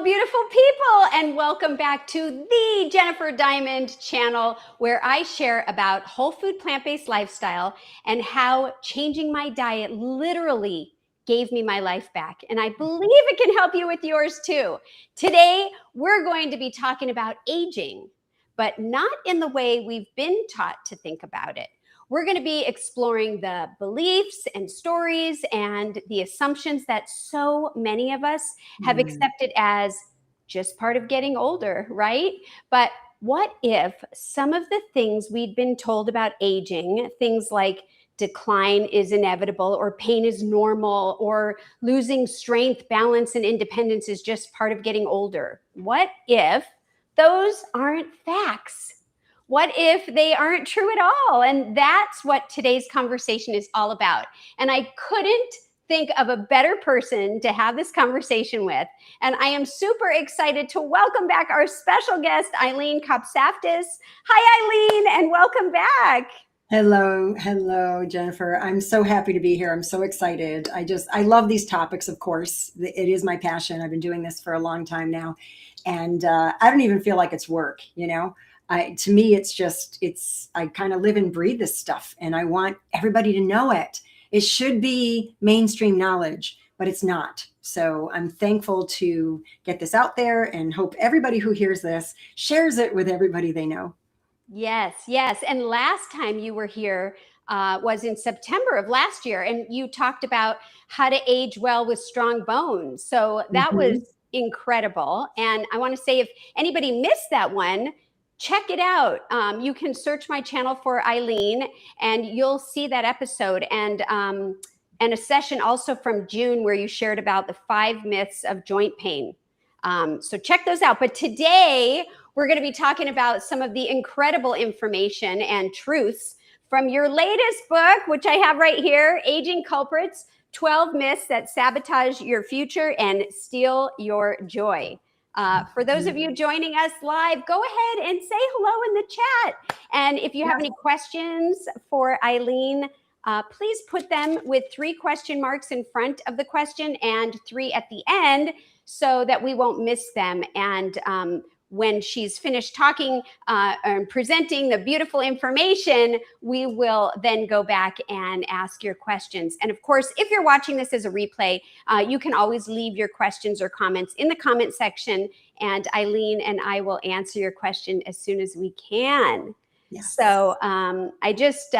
beautiful people, and welcome back to the Jennifer Diamond channel, where I share about whole food plant-based lifestyle and how changing my diet literally gave me my life back. And I believe it can help you with yours too. Today, we're going to be talking about aging, but not in the way we've been taught to think about it. We're going to be exploring the beliefs and stories and the assumptions that so many of us have accepted as just part of getting older, right? But what if some of the things we'd been told about aging, things like decline is inevitable, or pain is normal, or losing strength, balance, and independence is just part of getting older, what if those aren't facts? What if they aren't true at all? And that's what today's conversation is all about. And I couldn't think of a better person to have this conversation with. And I am super excited to welcome back our special guest, Eileen Kopsaftis. Hi, Eileen, and welcome back. Hello, Jennifer. I'm so happy to be here. I'm so excited. I love these topics, of course. It is my passion. I've been doing this for a long time now. And I don't even feel like it's work, you know? To me, I kind of live and breathe this stuff, and I want everybody to know it. It should be mainstream knowledge, but it's not. So I'm thankful to get this out there and hope everybody who hears this shares it with everybody they know. Yes. And last time you were here was in September of last year, and you talked about how to age well with strong bones. So that was incredible. And I want to say, if anybody missed that one, check it out. You can search my channel for Eileen, and you'll see that episode, and a session also from June where you shared about the 5 myths of joint pain. So check those out. But today we're going to be talking about some of the incredible information and truths from your latest book, which I have right here, Aging Culprits: 12 Myths That Sabotage Your Future and Steal Your Joy. For those of you joining us live, go ahead and say hello in the chat. And if you have any questions for Eileen, please put them with 3 question marks in front of the question and 3 at the end, so that we won't miss them. And when she's finished talking and presenting the beautiful information, we will then go back and ask your questions. And of course, if you're watching this as a replay, you can always leave your questions or comments in the comment section, and Eileen and I will answer your question as soon as we can. Yes. So I just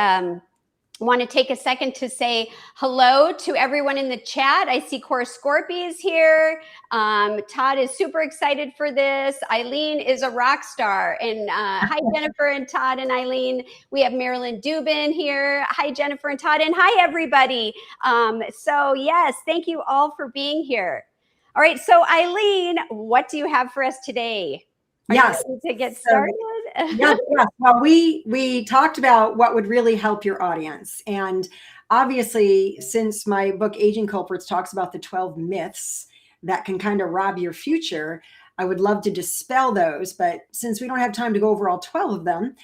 want to take a second to say hello to everyone in the chat. I see Cora Scorpy is here. Todd is super excited for this. Eileen is a rock star. And hi, Jennifer and Todd and Eileen. We have Marilyn Dubin here. Hi, Jennifer and Todd. And hi, everybody. So yes, thank you all for being here. All right. So Eileen, what do you have for us today? Are you ready to get started? Yes. Well, we talked about what would really help your audience. And obviously, since my book, Aging Culprits, talks about the 12 myths that can kind of rob your future, I would love to dispel those. But since we don't have time to go over all 12 of them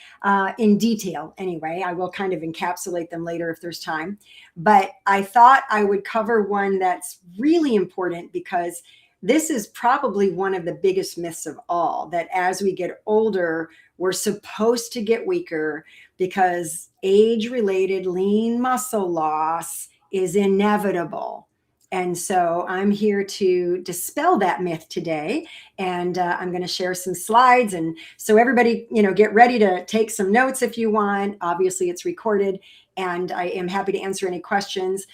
in detail anyway, I will kind of encapsulate them later if there's time. But I thought I would cover one that's really important, because this is probably one of the biggest myths of all, that as we get older, we're supposed to get weaker because age-related lean muscle loss is inevitable. And so I'm here to dispel that myth today. And I'm going to share some slides. And so everybody, get ready to take some notes if you want. Obviously, it's recorded, and I am happy to answer any questions.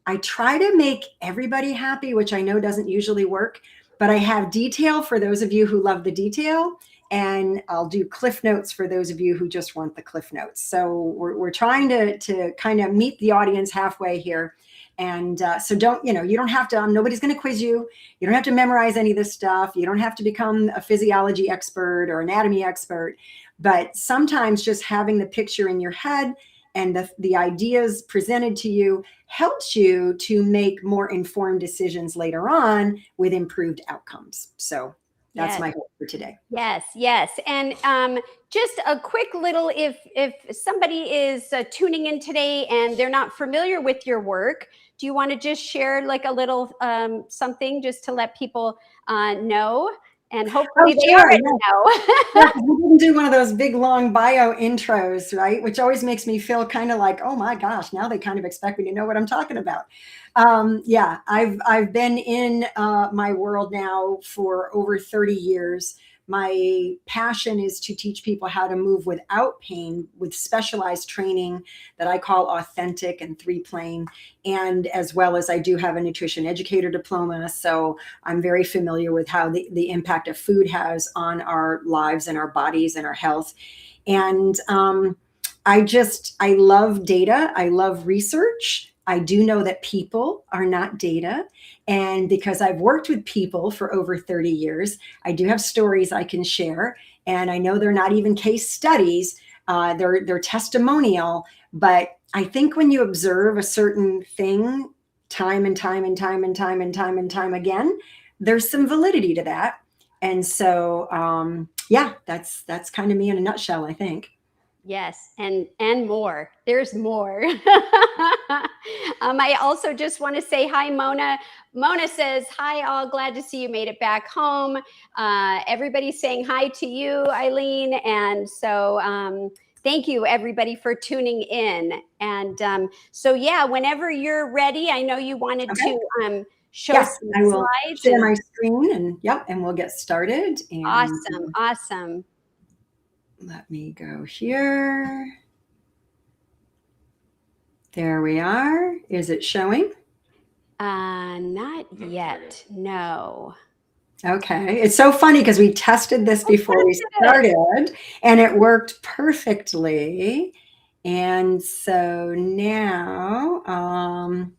I try to make everybody happy, which I know doesn't usually work, but I have detail for those of you who love the detail, and I'll do cliff notes for those of you who just want the cliff notes. So we're trying to kind of meet the audience halfway here. And so you don't have to, nobody's going to quiz you. You don't have to memorize any of this stuff. You don't have to become a physiology expert or anatomy expert, but sometimes just having the picture in your head and the ideas presented to you helps you to make more informed decisions later on with improved outcomes. So that's my hope for today. Yes. And just a quick little, if somebody is tuning in today and they're not familiar with your work, Do you want to just share like a little something just to let people know? And hopefully they sure, already yeah. know. Yeah, 'cause we didn't do one of those big long bio intros, right? Which always makes me feel kind of like, oh my gosh, now they kind of expect me to know what I'm talking about. Yeah, I've been in my world now for over 30 years. My passion is to teach people how to move without pain with specialized training that I call authentic and 3-plane. And as well as I do have a nutrition educator diploma. So I'm very familiar with how the impact of food has on our lives and our bodies and our health. And I love data. I love research. I do know that people are not data. And because I've worked with people for over 30 years, I do have stories I can share. And I know they're not even case studies, they're testimonial. But I think when you observe a certain thing time and time and time and time and time and time again, there's some validity to that. And so, yeah, that's kind of me in a nutshell, I think. Yes, and more. There's more. I also just want to say hi, Mona. Mona says, hi, all. Glad to see you made it back home. Everybody's saying hi to you, Eileen. And so thank you, everybody, for tuning in. And so, yeah, whenever you're ready, I know you wanted to show Yes, some I will slides. share my screen and yep, and we'll get started. And Awesome, awesome. let me go here. There we are. Is it showing? Not yet. No. Okay. It's so funny because we tested this before we started and it worked perfectly. And so now,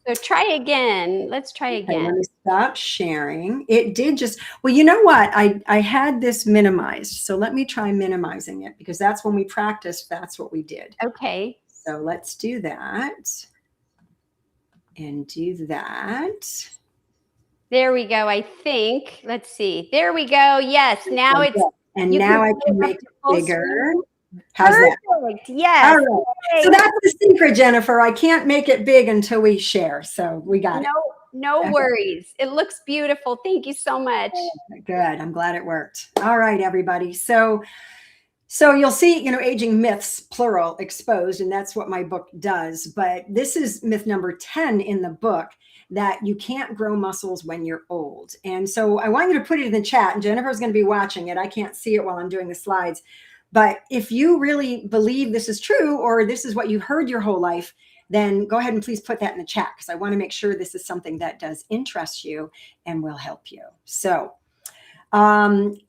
so try again. Let's try again. Let me stop sharing. It did just, well, you know what? I had this minimized. So let me try minimizing it because that's when we practiced. That's what we did. Okay. So let's do that and do that. There we go. I think, let's see. There we go. Yes. Now it's, and now I can make it bigger. How's that? Perfect. Yes. All right. So that's the secret, Jennifer. I can't make it big until we share. So we got it. No worries. It looks beautiful. Thank you so much. Good. I'm glad it worked. All right, everybody. So you'll see, aging myths, plural, exposed, and that's what my book does. But this is myth number 10 in the book, that you can't grow muscles when you're old. And so I want you to put it in the chat, and Jennifer's going to be watching it. I can't see it while I'm doing the slides. But if you really believe this is true, or this is what you've heard your whole life, then go ahead and please put that in the chat, because I want to make sure this is something that does interest you and will help you. So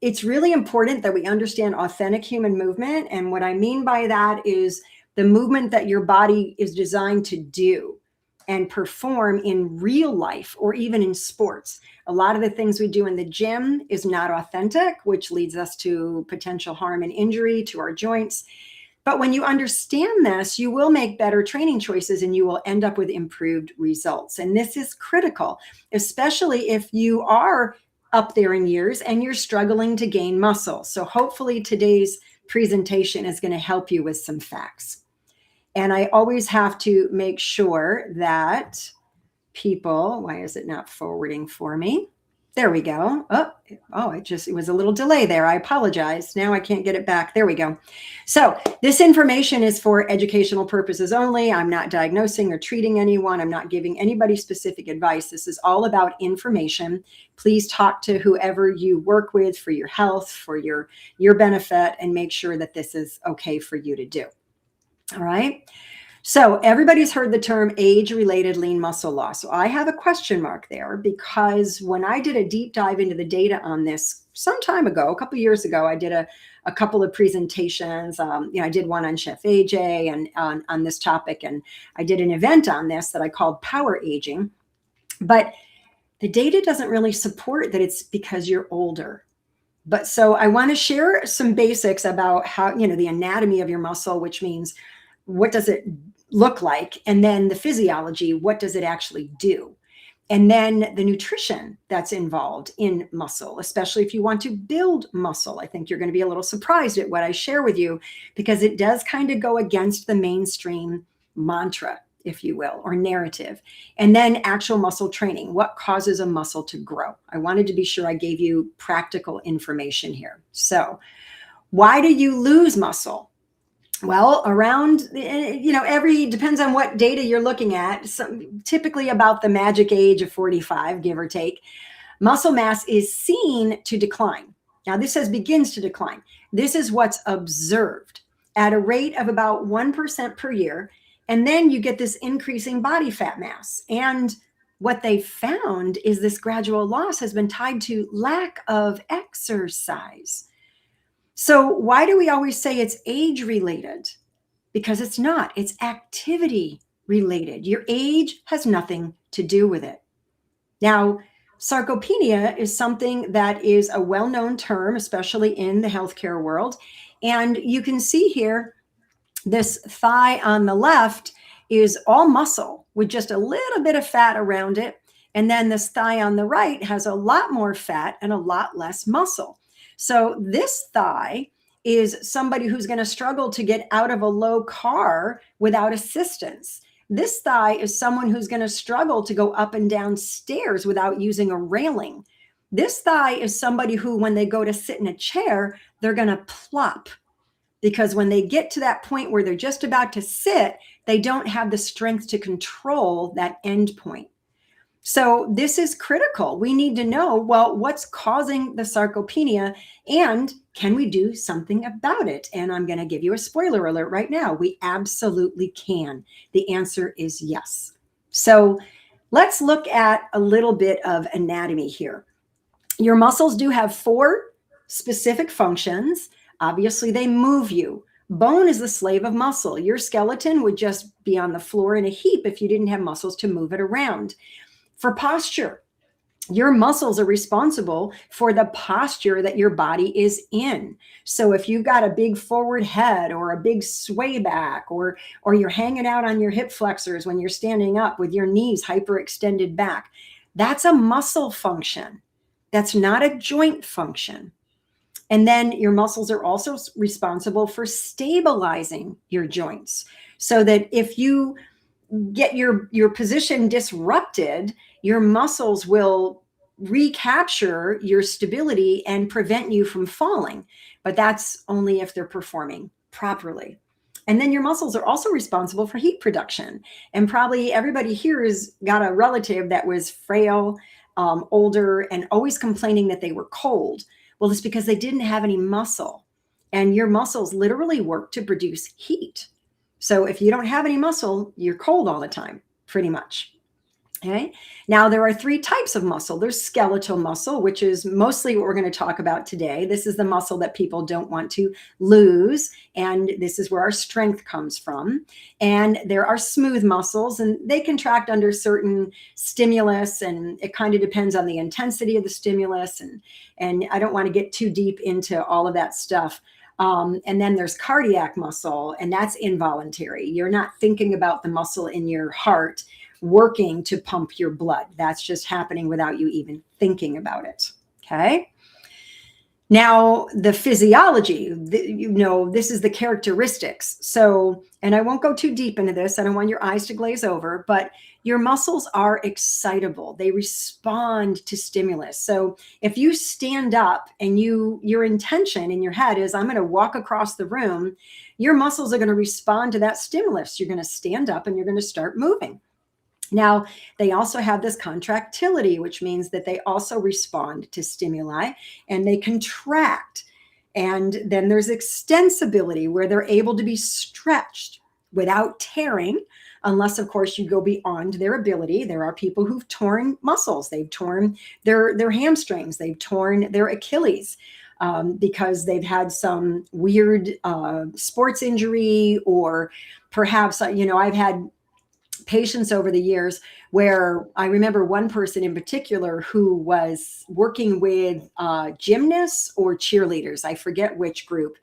it's really important that we understand authentic human movement. And what I mean by that is the movement that your body is designed to do and perform in real life or even in sports. A lot of the things we do in the gym is not authentic, which leads us to potential harm and injury to our joints. But when you understand this, you will make better training choices and you will end up with improved results. And this is critical, especially if you are up there in years and you're struggling to gain muscle. So hopefully today's presentation is going to help you with some facts. And I always have to make sure that people, why is it not forwarding for me? There we go. It was a little delay there. I apologize. Now I can't get it back. There we go. So this information is for educational purposes only. I'm not diagnosing or treating anyone. I'm not giving anybody specific advice. This is all about information. Please talk to whoever you work with for your health, for your benefit, and make sure that this is okay for you to do. All right. So everybody's heard the term age-related lean muscle loss. So I have a question mark there, because when I did a deep dive into the data on this some time ago, a couple of years ago, I did a couple of presentations. I did one on Chef AJ and on this topic, and I did an event on this that I called Power Aging. But the data doesn't really support that it's because you're older. But so I want to share some basics about how, the anatomy of your muscle, which means what does it look like? And then the physiology, what does it actually do? And then the nutrition that's involved in muscle, especially if you want to build muscle. I think you're going to be a little surprised at what I share with you, because it does kind of go against the mainstream mantra, if you will, or narrative. And then actual muscle training. What causes a muscle to grow? I wanted to be sure I gave you practical information here. So why do you lose muscle? Well, around, depends on what data you're looking at. Typically about the magic age of 45, give or take, muscle mass is seen to decline. Now, this says begins to decline. This is what's observed at a rate of about 1% per year. And then you get this increasing body fat mass. And what they found is this gradual loss has been tied to lack of exercise. So why do we always say it's age related? Because it's not. It's activity related. Your age has nothing to do with it. Now, sarcopenia is something that is a well-known term, especially in the healthcare world. And you can see here, this thigh on the left is all muscle with just a little bit of fat around it. And then this thigh on the right has a lot more fat and a lot less muscle. So this thigh is somebody who's going to struggle to get out of a low car without assistance. This thigh is someone who's going to struggle to go up and down stairs without using a railing. This thigh is somebody who, when they go to sit in a chair, they're going to plop, because when they get to that point where they're just about to sit, they don't have the strength to control that end point. So this is critical. We need to know, well, what's causing the sarcopenia and can we do something about it? And I'm going to give you a spoiler alert right now. We absolutely can. The answer is yes. So let's look at a little bit of anatomy here. Your muscles do have 4 specific functions. Obviously, they move you. Bone is the slave of muscle. Your skeleton would just be on the floor in a heap if you didn't have muscles to move it around. For posture, your muscles are responsible for the posture that your body is in. So if you've got a big forward head or a big sway back, or you're hanging out on your hip flexors when you're standing up with your knees hyperextended back, that's a muscle function. That's not a joint function. And then your muscles are also responsible for stabilizing your joints, so that if you get your position disrupted, your muscles will recapture your stability and prevent you from falling. But that's only if they're performing properly. And then your muscles are also responsible for heat production. And probably everybody here has got a relative that was frail, older, and always complaining that they were cold. Well, it's because they didn't have any muscle. And your muscles literally work to produce heat. So if you don't have any muscle, you're cold all the time, pretty much. Okay. Now there are 3 types of muscle. There's skeletal muscle, which is mostly what we're going to talk about today. This is the muscle that people don't want to lose. And this is where our strength comes from. And there are smooth muscles, and they contract under certain stimulus. And it kind of depends on the intensity of the stimulus. And I don't want to get too deep into all of that stuff. And then there's cardiac muscle, and that's involuntary. You're not thinking about the muscle in your heart working to pump your blood. That's just happening without you even thinking about it. Okay. Now, the physiology, this is the characteristics. So, and I won't go too deep into this. I don't want your eyes to glaze over, but your muscles are excitable. They respond to stimulus. So if you stand up and your intention in your head is, I'm going to walk across the room, your muscles are going to respond to that stimulus. You're going to stand up and you're going to start moving. Now, they also have this contractility, which means that they also respond to stimuli and they contract. And then there's extensibility, where they're able to be stretched without tearing, unless, of course, you go beyond their ability. There are people who've torn muscles. They've torn their hamstrings. They've torn their Achilles because they've had some weird sports injury, or perhaps, I've had patients over the years where I remember one person in particular who was working with gymnasts or cheerleaders. I forget which group,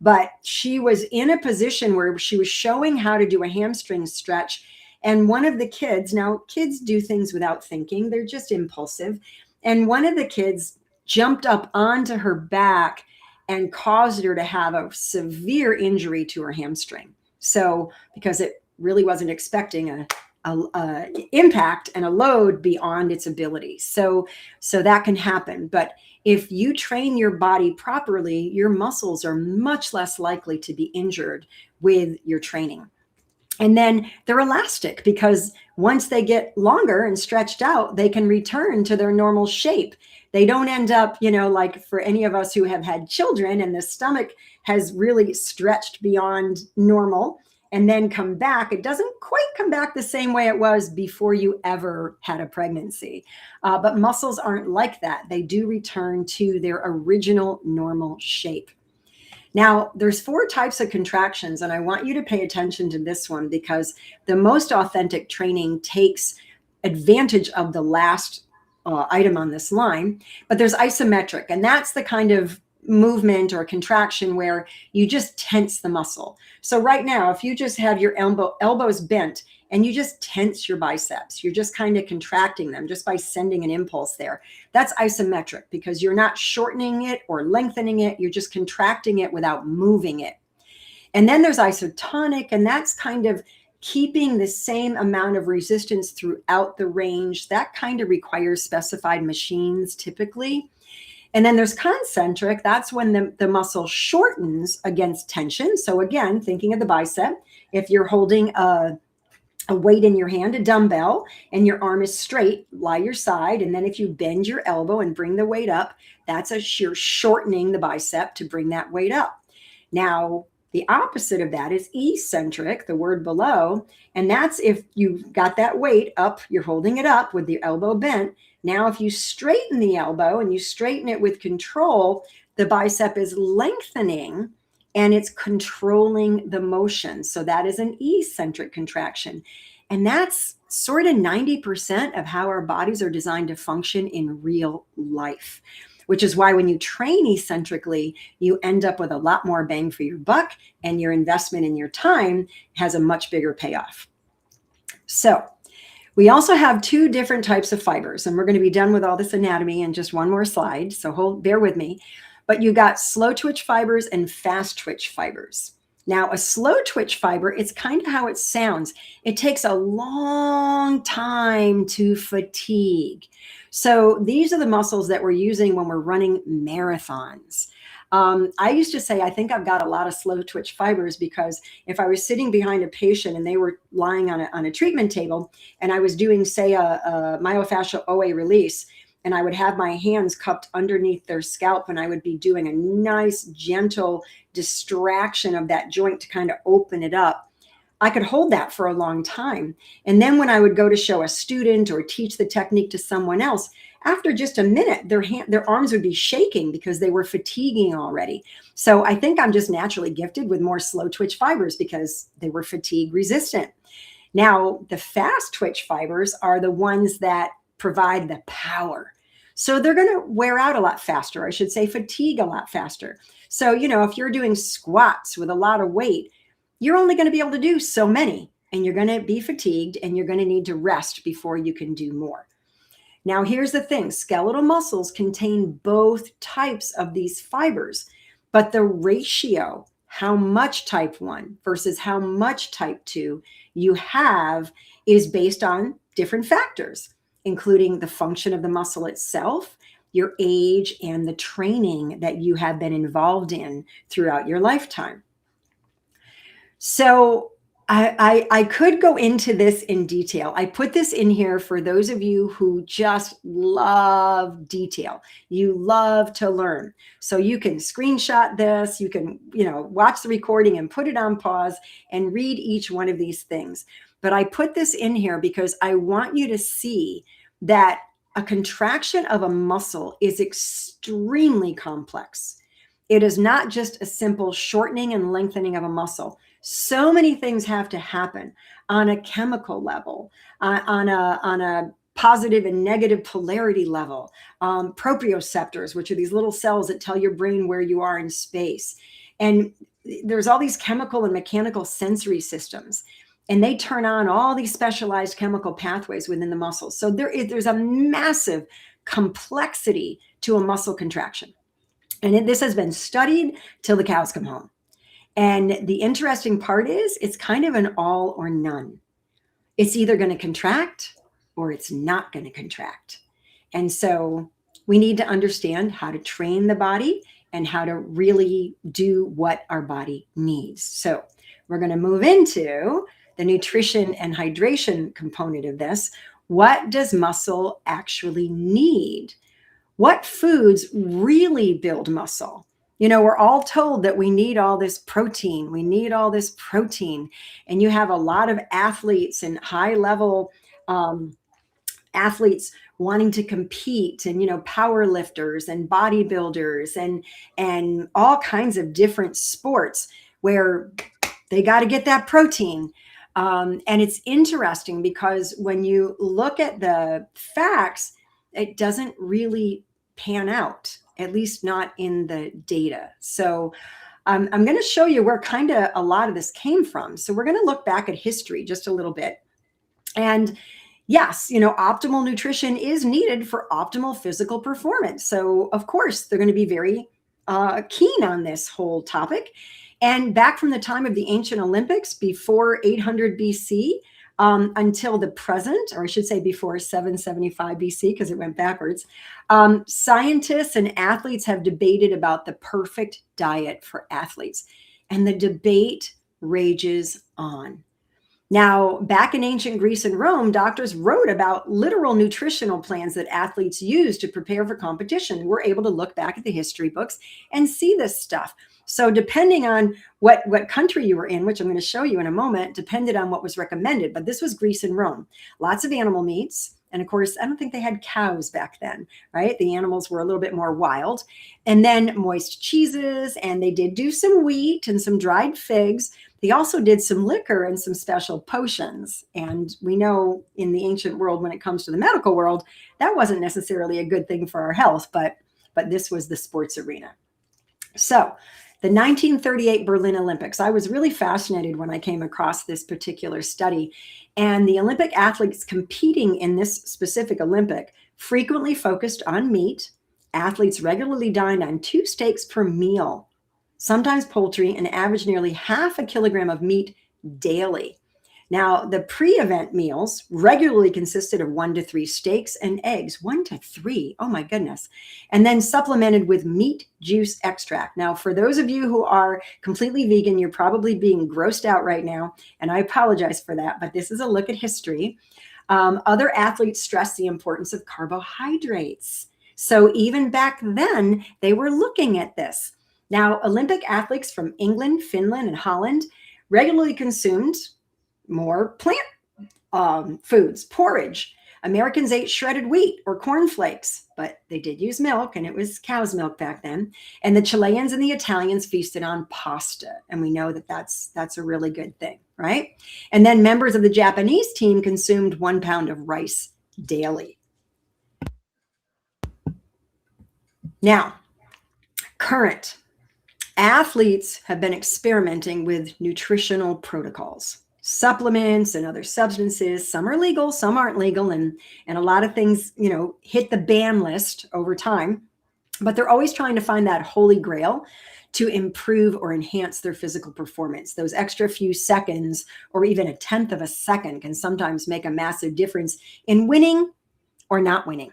but she was in a position where she was showing how to do a hamstring stretch. And one of the kids, now kids do things without thinking, they're just impulsive. And one of the kids jumped up onto her back and caused her to have a severe injury to her hamstring. So because it really wasn't expecting a impact and a load beyond its ability. So that can happen. But if you train your body properly, your muscles are much less likely to be injured with your training. And then they're elastic because once they get longer and stretched out, they can return to their normal shape. They don't end up, like for any of us who have had children and the stomach has really stretched beyond normal and then come back. It doesn't quite come back the same way it was before you ever had a pregnancy. But muscles aren't like that. They do return to their original normal shape. Now, there's 4 types of contractions, and I want you to pay attention to this one because the most authentic training takes advantage of the last item on this line. But there's isometric, and that's the kind of movement or contraction where you just tense the muscle. So right now, if you just have your elbows bent and you just tense your biceps, you're just kind of contracting them just by sending an impulse there. That's isometric because you're not shortening it or lengthening it. You're just contracting it without moving it. And then there's isotonic, and that's kind of keeping the same amount of resistance throughout the range. That kind of requires specified machines typically. And then there's concentric. That's when the muscle shortens against tension. So again, thinking of the bicep, if you're holding a weight in your hand, a dumbbell, and your arm is straight, lie your side. And then if you bend your elbow and bring the weight up, you're shortening the bicep to bring that weight up. Now, the opposite of that is eccentric, the word below. And that's if you've got that weight up, you're holding it up with the elbow bent. Now, if you straighten the elbow and you straighten it with control, the bicep is lengthening and it's controlling the motion. So that is an eccentric contraction. And that's sort of 90% of how our bodies are designed to function in real life, which is why when you train eccentrically, you end up with a lot more bang for your buck and your investment in your time has a much bigger payoff. So we also have 2 different types of fibers, and we're going to be done with all this anatomy in just one more slide. So bear with me. But you got slow twitch fibers and fast twitch fibers. Now, a slow twitch fiber, it's kind of how it sounds. It takes a long time to fatigue. So these are the muscles that we're using when we're running marathons. I used to say, I think I've got a lot of slow twitch fibers because if I was sitting behind a patient and they were lying on a treatment table and I was doing, say, a myofascial OA release, and I would have my hands cupped underneath their scalp and I would be doing a nice, gentle distraction of that joint to kind of open it up. I could hold that for a long time. And then when I would go to show a student or teach the technique to someone else, after just a minute, their arms would be shaking because they were fatiguing already. So I think I'm just naturally gifted with more slow twitch fibers because they were fatigue resistant. Now, the fast twitch fibers are the ones that provide the power. So they're going to wear out a lot faster. I should say fatigue a lot faster. So, if you're doing squats with a lot of weight, you're only going to be able to do so many and you're going to be fatigued and you're going to need to rest before you can do more. Now, here's the thing. Skeletal muscles contain both types of these fibers, but the ratio, how much type 1 versus how much type 2 you have is based on different factors, including the function of the muscle itself, your age, and the training that you have been involved in throughout your lifetime. So I could go into this in detail. I put this in here for those of you who just love detail. You love to learn. So you can screenshot this, you can, watch the recording and put it on pause and read each one of these things. But I put this in here because I want you to see that a contraction of a muscle is extremely complex. It is not just a simple shortening and lengthening of a muscle. So many things have to happen on a chemical level, on a positive and negative polarity level, proprioceptors, which are these little cells that tell your brain where you are in space. And there's all these chemical and mechanical sensory systems. And they turn on all these specialized chemical pathways within the muscles. So there's a massive complexity to a muscle contraction. And this has been studied till the cows come home. And the interesting part is it's kind of an all or none. It's either going to contract or it's not going to contract. And so we need to understand how to train the body and how to really do what our body needs. So we're going to move into the nutrition and hydration component of this. What does muscle actually need? What foods really build muscle? You know, we're all told that we need all this protein. We need all this protein. And you have a lot of athletes and high level athletes wanting to compete, and, you know, power lifters and bodybuilders and all kinds of different sports where they got to get that protein. And it's interesting because when you look at the facts, it doesn't really pan out, at least not in the data. So I'm going to show you where kind of a lot of this came from. So we're going to look back at history just a little bit. And yes, you know, optimal nutrition is needed for optimal physical performance. So of course, they're going to be very keen on this whole topic. And back from the time of the ancient Olympics, before 800 BC, until the present, or I should say before 775 BC, because it went backwards, scientists and athletes have debated about the perfect diet for athletes. And the debate rages on. Now, back in ancient Greece and Rome, doctors wrote about literal nutritional plans that athletes used to prepare for competition. We're able to look back at the history books and see this stuff. So depending on what country you were in, which I'm going to show you in a moment, depended on what was recommended. But this was Greece and Rome. Lots of animal meats. And of course, I don't think they had cows back then, right? The animals were a little bit more wild. And then moist cheeses, and they did do some wheat and some dried figs. They also did some liquor and some special potions. And we know in the ancient world, when it comes to the medical world, that wasn't necessarily a good thing for our health, but this was the sports arena. So the 1938 Berlin Olympics, I was really fascinated when I came across this particular study. And the Olympic athletes competing in this specific Olympic frequently focused on meat. Athletes regularly dined on 2 steaks per meal, sometimes poultry, and averaged nearly half a kilogram of meat daily. Now, the pre-event meals regularly consisted of 1 to 3 steaks and eggs. 1 to 3, oh my goodness. And then supplemented with meat juice extract. Now, for those of you who are completely vegan, you're probably being grossed out right now, and I apologize for that, but this is a look at history. Other athletes stress the importance of carbohydrates. So even back then, they were looking at this. Now, Olympic athletes from England, Finland, and Holland regularly consumed more plant foods, porridge. Americans ate shredded wheat or cornflakes, but they did use milk, and it was cow's milk back then. And the Chileans and the Italians feasted on pasta. And we know that that's a really good thing, right? And then members of the Japanese team consumed 1 pound of rice daily. Now, current athletes have been experimenting with nutritional protocols, supplements and other substances. Some are legal, some aren't legal, and a lot of things, you know, hit the ban list over time, but they're always trying to find that holy grail to improve or enhance their physical performance. Those extra few seconds or even a tenth of a second can sometimes make a massive difference in winning or not winning.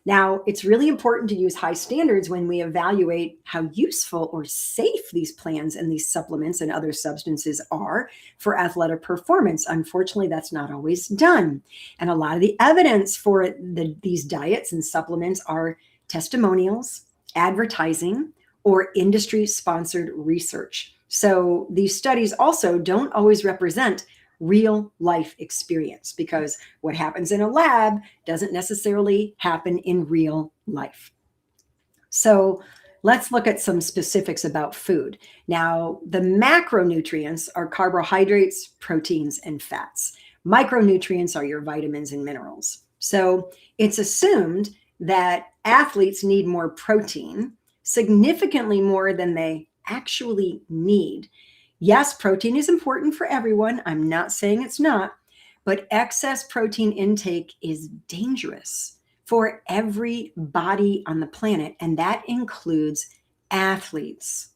Now, it's really important to use high standards when we evaluate how useful or safe these plans and these supplements and other substances are for athletic performance. Unfortunately, that's not always done. And a lot of the evidence for these diets and supplements are testimonials, advertising, or industry-sponsored research. So these studies also don't always represent real life experience, because what happens in a lab doesn't necessarily happen in real life. So let's look at some specifics about food. Now, the macronutrients are carbohydrates, proteins, and fats. Micronutrients are your vitamins and minerals. So it's assumed that athletes need more protein, significantly more than they actually need. Yes, protein is important for everyone. I'm not saying it's not, but excess protein intake is dangerous for every body on the planet, and that includes athletes.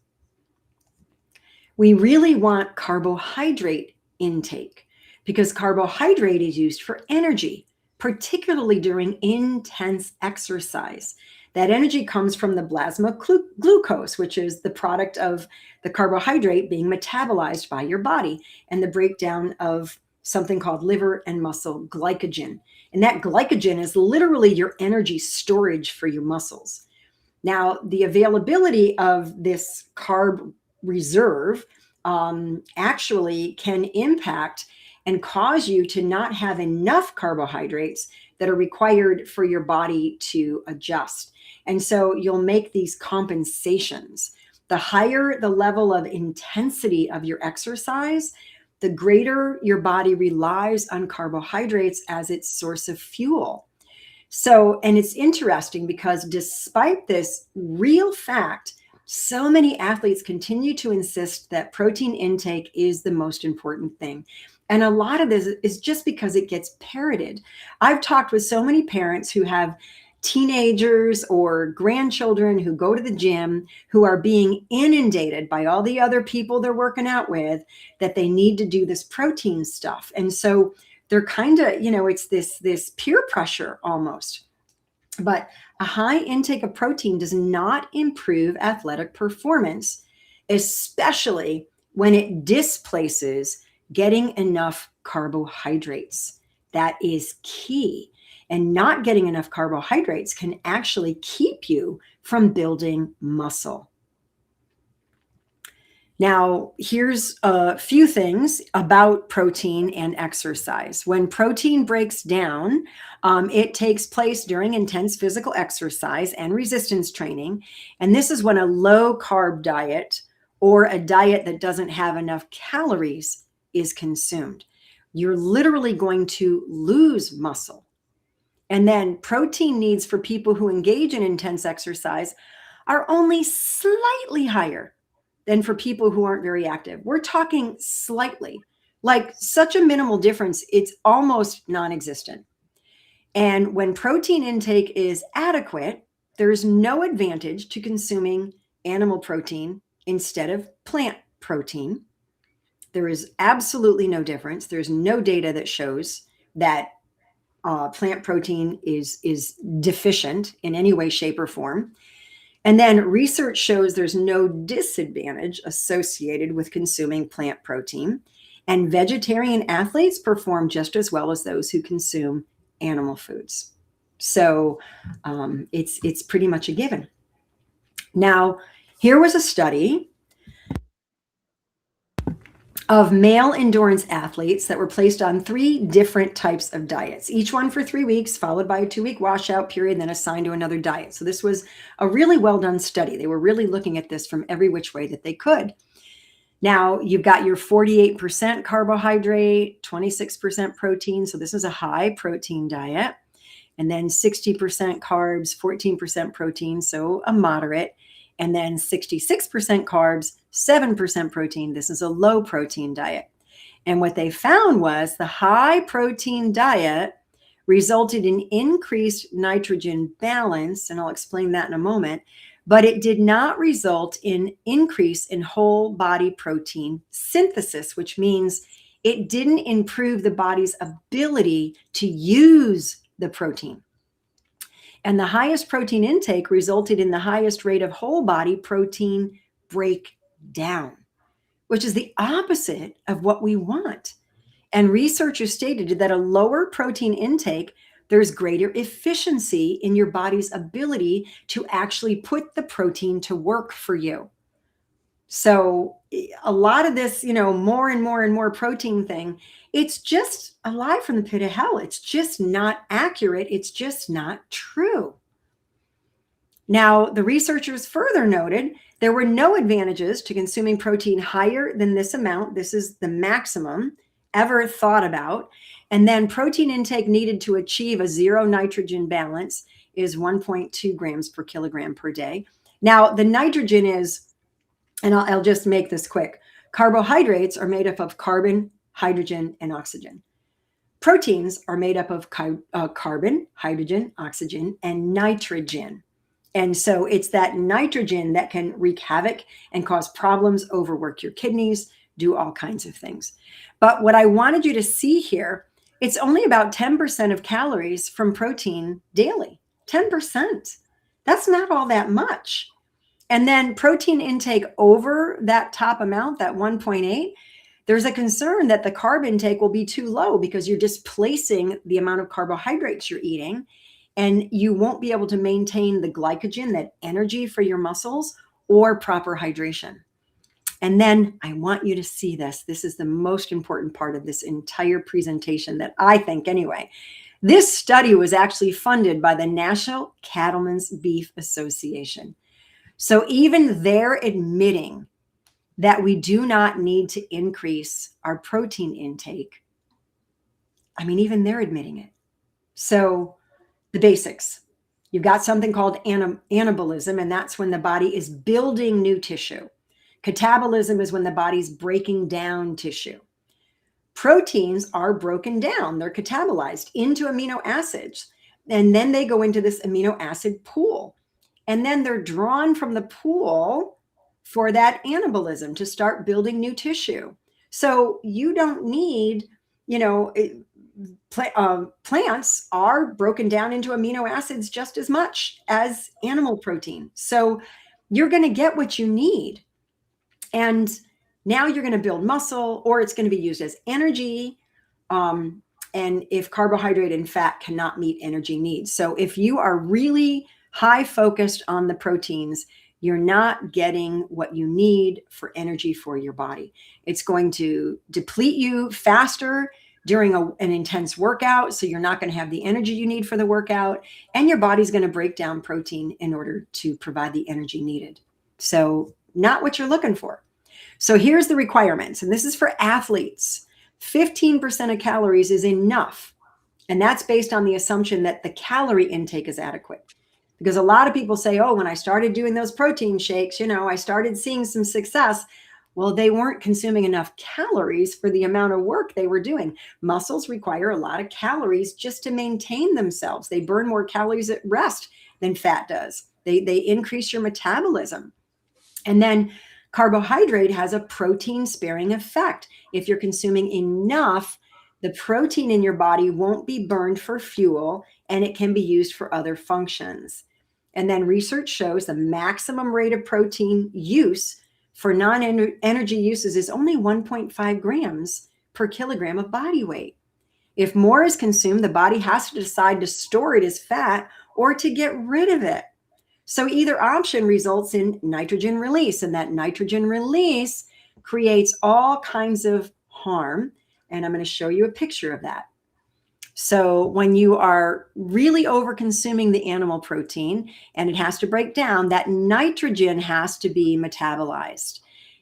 we really want carbohydrate intake because carbohydrate is used for energy, particularly during intense exercise. That energy comes from the plasma glucose, which is the product of the carbohydrate being metabolized by your body and the breakdown of something called liver and muscle glycogen. And that glycogen is literally your energy storage for your muscles. Now, the availability of this carb reserve actually can impact and cause you to not have enough carbohydrates that are required for your body to adjust. And so you'll make these compensations. The higher the level of intensity of your exercise, the greater your body relies on carbohydrates as its source of fuel. So, and it's interesting because despite this real fact, so many athletes continue to insist that protein intake is the most important thing. And a lot of this is just because it gets parroted. I've talked with so many parents who have teenagers or grandchildren who go to the gym who are being inundated by all the other people they're working out with that they need to do this protein stuff. And so they're kind of, it's this peer pressure almost. But a high intake of protein does not improve athletic performance, especially when it displaces getting enough carbohydrates. That is key. And not getting enough carbohydrates can actually keep you from building muscle. Now, here's a few things about protein and exercise. When protein breaks down, it takes place during intense physical exercise and resistance training. And this is when a low carb diet or a diet that doesn't have enough calories is consumed. You're literally going to lose muscle. And then protein needs for people who engage in intense exercise are only slightly higher than for people who aren't very active. We're talking slightly, like such a minimal difference, it's almost non-existent. And when protein intake is adequate, there's no advantage to consuming animal protein instead of plant protein. There is absolutely no difference. There's no data that shows that plant protein is deficient in any way, shape, or form. And then research shows there's no disadvantage associated with consuming plant protein. And vegetarian athletes perform just as well as those who consume animal foods. So it's pretty much a given. Now, here was a study of male endurance athletes that were placed on 3 different types of diets, each one for 3 weeks, followed by a 2-week washout period, then assigned to another diet. So this was a really well done study. They were really looking at this from every which way that they could. Now, you've got your 48% carbohydrate, 26% protein. So this is a high protein diet. And then 60% carbs, 14% protein, so a moderate. And then 66% carbs, 7% protein. This is a low protein diet. And what they found was the high protein diet resulted in increased nitrogen balance, and I'll explain that in a moment, but it did not result in increase in whole body protein synthesis, which means it didn't improve the body's ability to use the protein. And the highest protein intake resulted in the highest rate of whole body protein breakdown, which is the opposite of what we want. And researchers stated that a lower protein intake, there's greater efficiency in your body's ability to actually put the protein to work for you. So a lot of this, more and more and more protein thing, it's just a lie from the pit of hell. It's just not accurate. It's just not true. Now, the researchers further noted there were no advantages to consuming protein higher than this amount. This is the maximum ever thought about. And then protein intake needed to achieve a 0 nitrogen balance is 1.2 grams per kilogram per day. Now, the nitrogen is, and I'll just make this quick. Carbohydrates are made up of carbon, hydrogen, and oxygen. Proteins are made up of carbon, hydrogen, oxygen, and nitrogen. And so it's that nitrogen that can wreak havoc and cause problems, overwork your kidneys, do all kinds of things. But what I wanted you to see here, it's only about 10% of calories from protein daily. 10%. That's not all that much. And then protein intake over that top amount, that 1.8, there's a concern that the carb intake will be too low because you're displacing the amount of carbohydrates you're eating, and you won't be able to maintain the glycogen, that energy for your muscles, or proper hydration. And then I want you to see this. This is the most important part of this entire presentation, that I think anyway. This study was actually funded by the National Cattlemen's Beef Association. So even they're admitting that we do not need to increase our protein intake. I mean, even they're admitting it. So the basics. You've got something called anabolism, and that's when the body is building new tissue. Catabolism is when the body's breaking down tissue. Proteins are broken down. They're catabolized into amino acids, and then they go into this amino acid pool. And then they're drawn from the pool for that anabolism to start building new tissue. So you don't need, plants are broken down into amino acids just as much as animal protein. So you're going to get what you need. And now you're going to build muscle, or it's going to be used as energy. And if carbohydrate and fat cannot meet energy needs. So if you are really high focused on the proteins, you're not getting what you need for energy for your body. It's going to deplete you faster during an intense workout. So you're not going to have the energy you need for the workout, and your body's going to break down protein in order to provide the energy needed. So not what you're looking for. So here's the requirements, and this is for athletes. 15% of calories is enough. And that's based on the assumption that the calorie intake is adequate. Because a lot of people say, oh, when I started doing those protein shakes, I started seeing some success. Well, they weren't consuming enough calories for the amount of work they were doing. Muscles require a lot of calories just to maintain themselves. They burn more calories at rest than fat does. They increase your metabolism. And then carbohydrate has a protein sparing effect. If you're consuming enough, the protein in your body won't be burned for fuel, and it can be used for other functions. And then research shows the maximum rate of protein use for non-energy uses is only 1.5 grams per kilogram of body weight. If more is consumed, the body has to decide to store it as fat or to get rid of it. So either option results in nitrogen release, and that nitrogen release creates all kinds of harm. And I'm going to show you a picture of that. So when you are really over consuming the animal protein and it has to break down, that nitrogen has to be metabolized.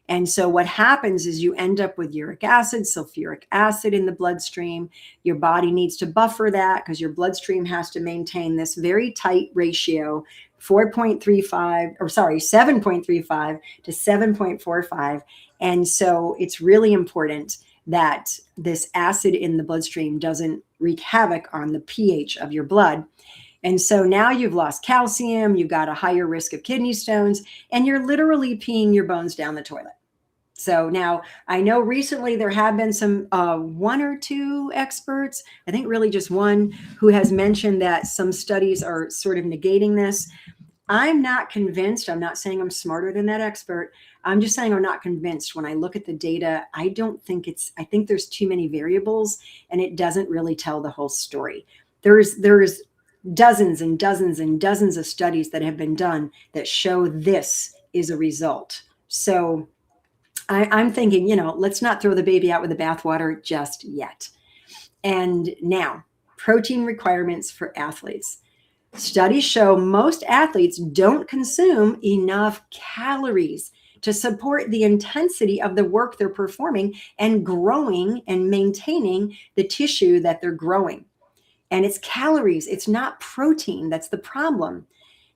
And so what happens is you end up with uric acid, sulfuric acid in the bloodstream. Your body needs to buffer that because your bloodstream has to maintain this very tight ratio, 7.35 to 7.45. And so it's really important that this acid in the bloodstream doesn't wreak havoc on the pH of your blood. And so now you've lost calcium, you've got a higher risk of kidney stones, and you're literally peeing your bones down the toilet. So now I know recently there have been some one or two experts, I think really just one, who has mentioned that some studies are sort of negating this. I'm not convinced. I'm not saying I'm smarter than that expert. I'm just saying I'm not convinced. When I look at the data, I think there's too many variables, and it doesn't really tell the whole story. There's dozens and dozens and dozens of studies that have been done that show this is a result. So I'm thinking, let's not throw the baby out with the bathwater just yet. And now, protein requirements for athletes. Studies show most athletes don't consume enough calories to support the intensity of the work they're performing and growing and maintaining the tissue that they're growing. And it's calories, it's not protein. That's the problem.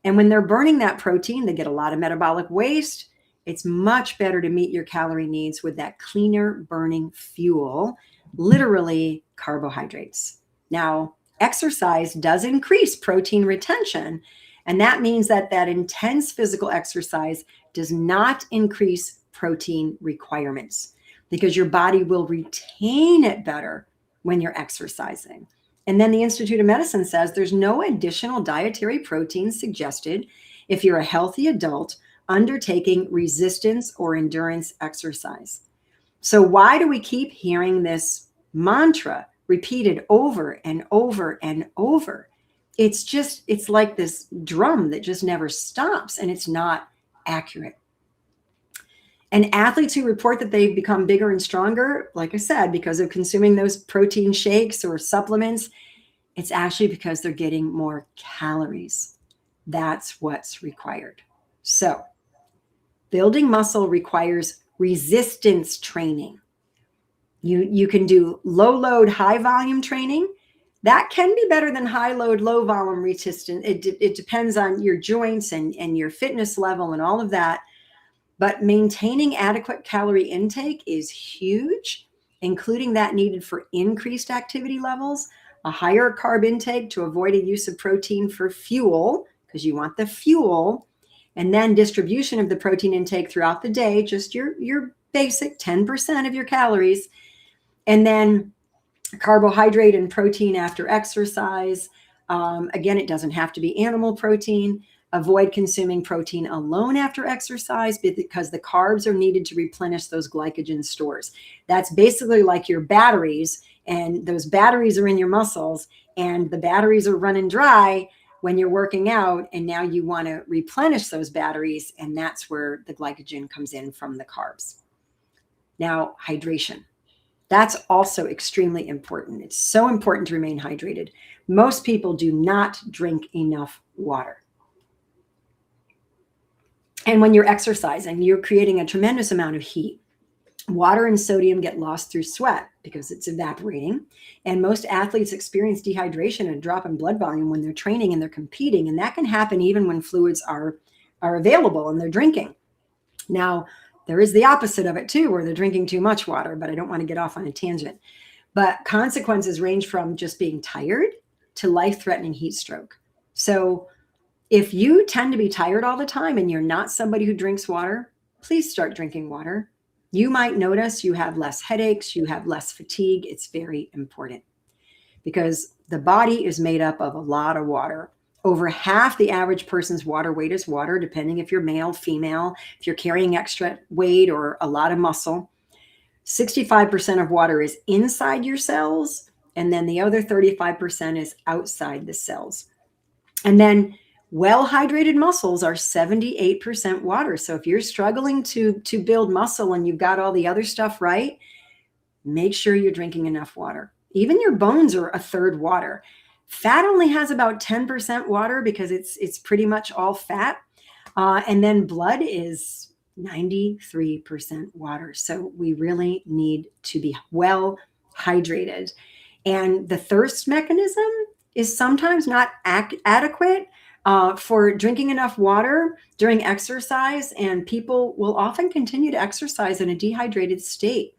And when they're burning that protein, they get a lot of metabolic waste. It's much better to meet your calorie needs with that cleaner burning fuel, literally carbohydrates. Now, exercise does increase protein retention, And that means that that intense physical exercise does not increase protein requirements because your body will retain it better when you're exercising. And then the Institute of Medicine says there's no additional dietary protein suggested if you're a healthy adult undertaking resistance or endurance exercise. So why do we keep hearing this mantra repeated over and over and over? It's like this drum that just never stops, and it's not accurate. And athletes who report that they've become bigger and stronger, like I said, because of consuming those protein shakes or supplements, it's actually because they're getting more calories. That's what's required. So building muscle requires resistance training. You can do low load, high volume training. That can be better than high load, low volume resistance. It depends on your joints and your fitness level and all of that. But maintaining adequate calorie intake is huge, including that needed for increased activity levels, a higher carb intake to avoid a use of protein for fuel, because you want the fuel, and then distribution of the protein intake throughout the day, just your basic 10% of your calories, and then carbohydrate and protein after exercise. Again, it doesn't have to be animal protein. Avoid consuming protein alone after exercise because the carbs are needed to replenish those glycogen stores. That's basically like your batteries, and those batteries are in your muscles, and the batteries are running dry when you're working out, and now you want to replenish those batteries, and that's where the glycogen comes in from the carbs. Now, hydration. That's also extremely important. It's so important to remain hydrated. Most people do not drink enough water. And when you're exercising, you're creating a tremendous amount of heat. Water and sodium get lost through sweat because it's evaporating. And most athletes experience dehydration and a drop in blood volume when they're training and they're competing. And that can happen even when fluids are available and they're drinking. Now, there is the opposite of it too, where they're drinking too much water, but I don't want to get off on a tangent. But consequences range from just being tired to life-threatening heat stroke. So if you tend to be tired all the time and you're not somebody who drinks water, please start drinking water. You might notice you have less headaches, you have less fatigue. It's very important because the body is made up of a lot of water. Over half the average person's water weight is water, depending if you're male, female, if you're carrying extra weight or a lot of muscle. 65% of water is inside your cells, and then the other 35% is outside the cells. And then well-hydrated muscles are 78% water. So if you're struggling to build muscle and you've got all the other stuff right, make sure you're drinking enough water. Even your bones are a third water. Fat only has about 10% water because it's pretty much all fat. And then blood is 93% water. So we really need to be well hydrated. And the thirst mechanism is sometimes not adequate for drinking enough water during exercise. And people will often continue to exercise in a dehydrated state.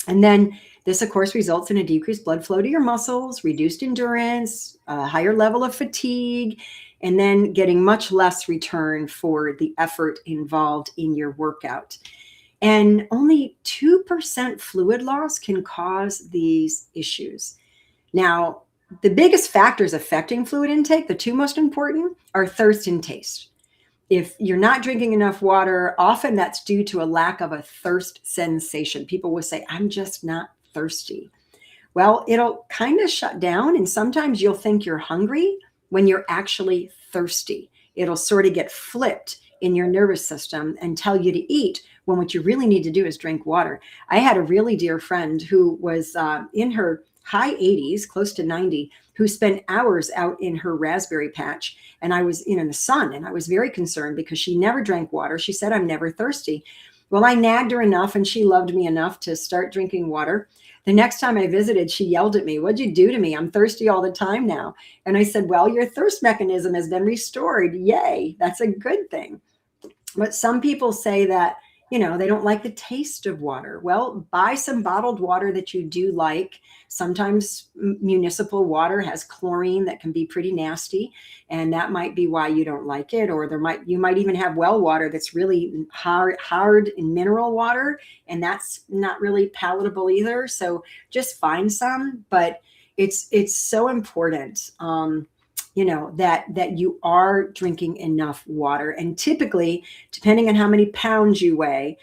And then this, of course, results in a decreased blood flow to your muscles, reduced endurance, a higher level of fatigue, and then getting much less return for the effort involved in your workout. And only 2% fluid loss can cause these issues. Now, the biggest factors affecting fluid intake, the two most important, are thirst and taste. If you're not drinking enough water, often that's due to a lack of a thirst sensation. People will say, I'm just not thirsty. Well, it'll kind of shut down, and sometimes you'll think you're hungry when you're actually thirsty. It'll sort of get flipped in your nervous system and tell you to eat when what you really need to do is drink water. I had a really dear friend who was in her high 80s, close to 90, who spent hours out in her raspberry patch. And I was in the sun, and I was very concerned because she never drank water. She said, I'm never thirsty. Well, I nagged her enough, and she loved me enough to start drinking water. The next time I visited, she yelled at me, what'd you do to me? I'm thirsty all the time now. And I said, well, your thirst mechanism has been restored. Yay, that's a good thing. But some people say that, they don't like the taste of water. Well, buy some bottled water that you do like. Sometimes municipal water has chlorine that can be pretty nasty, and that might be why you don't like it. Or you might even have well water that's really hard in mineral water, and that's not really palatable either. So just find some, but it's so important, that you are drinking enough water. And typically, depending on how many pounds you weigh,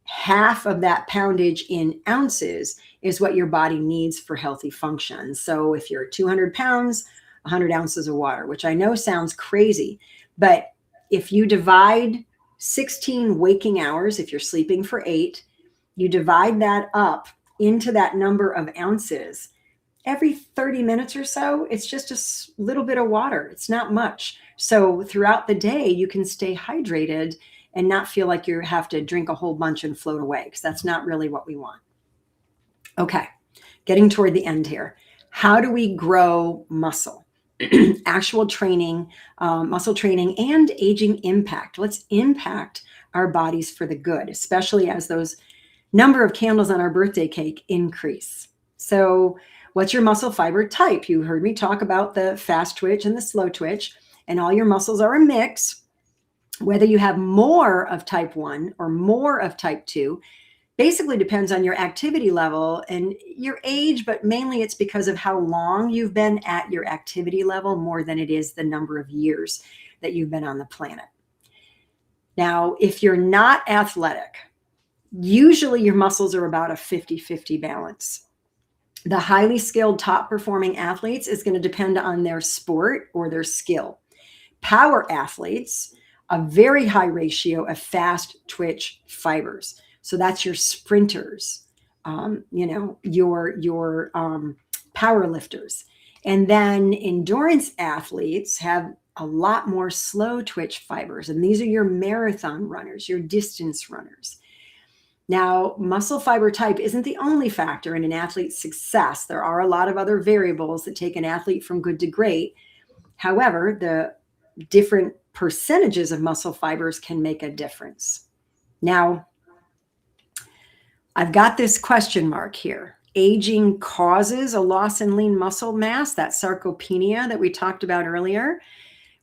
half of that poundage in ounces is what your body needs for healthy function. So if you're 200 pounds, 100 ounces of water, which I know sounds crazy, but if you divide 16 waking hours, if you're sleeping for 8, you divide that up into that number of ounces. Every 30 minutes or so, it's just a little bit of water. It's not much. So throughout the day, you can stay hydrated and not feel like you have to drink a whole bunch and float away, because that's not really what we want. Okay, getting toward the end here. How do we grow muscle? Actual training, muscle training, and aging impact. Let's impact our bodies for the good, especially as those number of candles on our birthday cake increase. So what's your muscle fiber type? You heard me talk about the fast twitch and the slow twitch, and all your muscles are a mix. Whether you have more of type 1 or more of type 2 basically depends on your activity level and your age, but mainly it's because of how long you've been at your activity level more than it is the number of years that you've been on the planet. Now, if you're not athletic, usually your muscles are about a 50-50 balance. The highly skilled top performing athletes is going to depend on their sport or their skill. Power athletes, a very high ratio of fast twitch fibers. So that's your sprinters, your power lifters. And then endurance athletes have a lot more slow twitch fibers. And these are your marathon runners, your distance runners. Now, muscle fiber type isn't the only factor in an athlete's success. There are a lot of other variables that take an athlete from good to great. However, the different percentages of muscle fibers can make a difference. Now, I've got this question mark here. Aging causes a loss in lean muscle mass, that sarcopenia that we talked about earlier,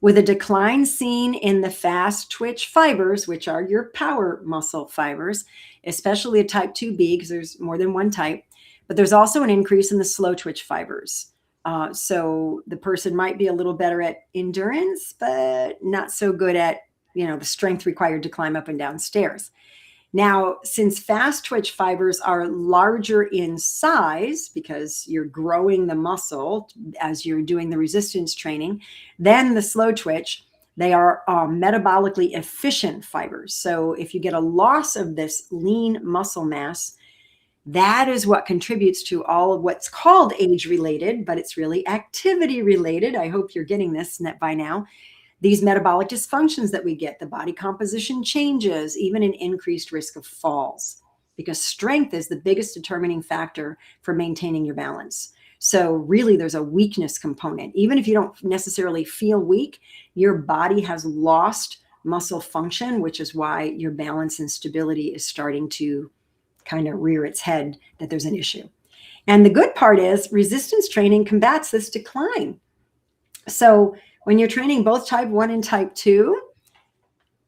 with a decline seen in the fast twitch fibers, which are your power muscle fibers, especially a type 2B, because there's more than one type, but there's also an increase in the slow twitch fibers. So the person might be a little better at endurance, but not so good at, the strength required to climb up and down stairs. Now, since fast twitch fibers are larger in size because you're growing the muscle as you're doing the resistance training, then the slow twitch, they are metabolically efficient fibers. So if you get a loss of this lean muscle mass, that is what contributes to all of what's called age-related, but it's really activity-related. I hope you're getting this by now. These metabolic dysfunctions that we get, the body composition changes, even an increased risk of falls, because strength is the biggest determining factor for maintaining your balance. So really, there's a weakness component. Even if you don't necessarily feel weak, your body has lost muscle function, which is why your balance and stability is starting to kind of rear its head, that there's an issue. And the good part is resistance training combats this decline. So when you're training both type 1 and type 2,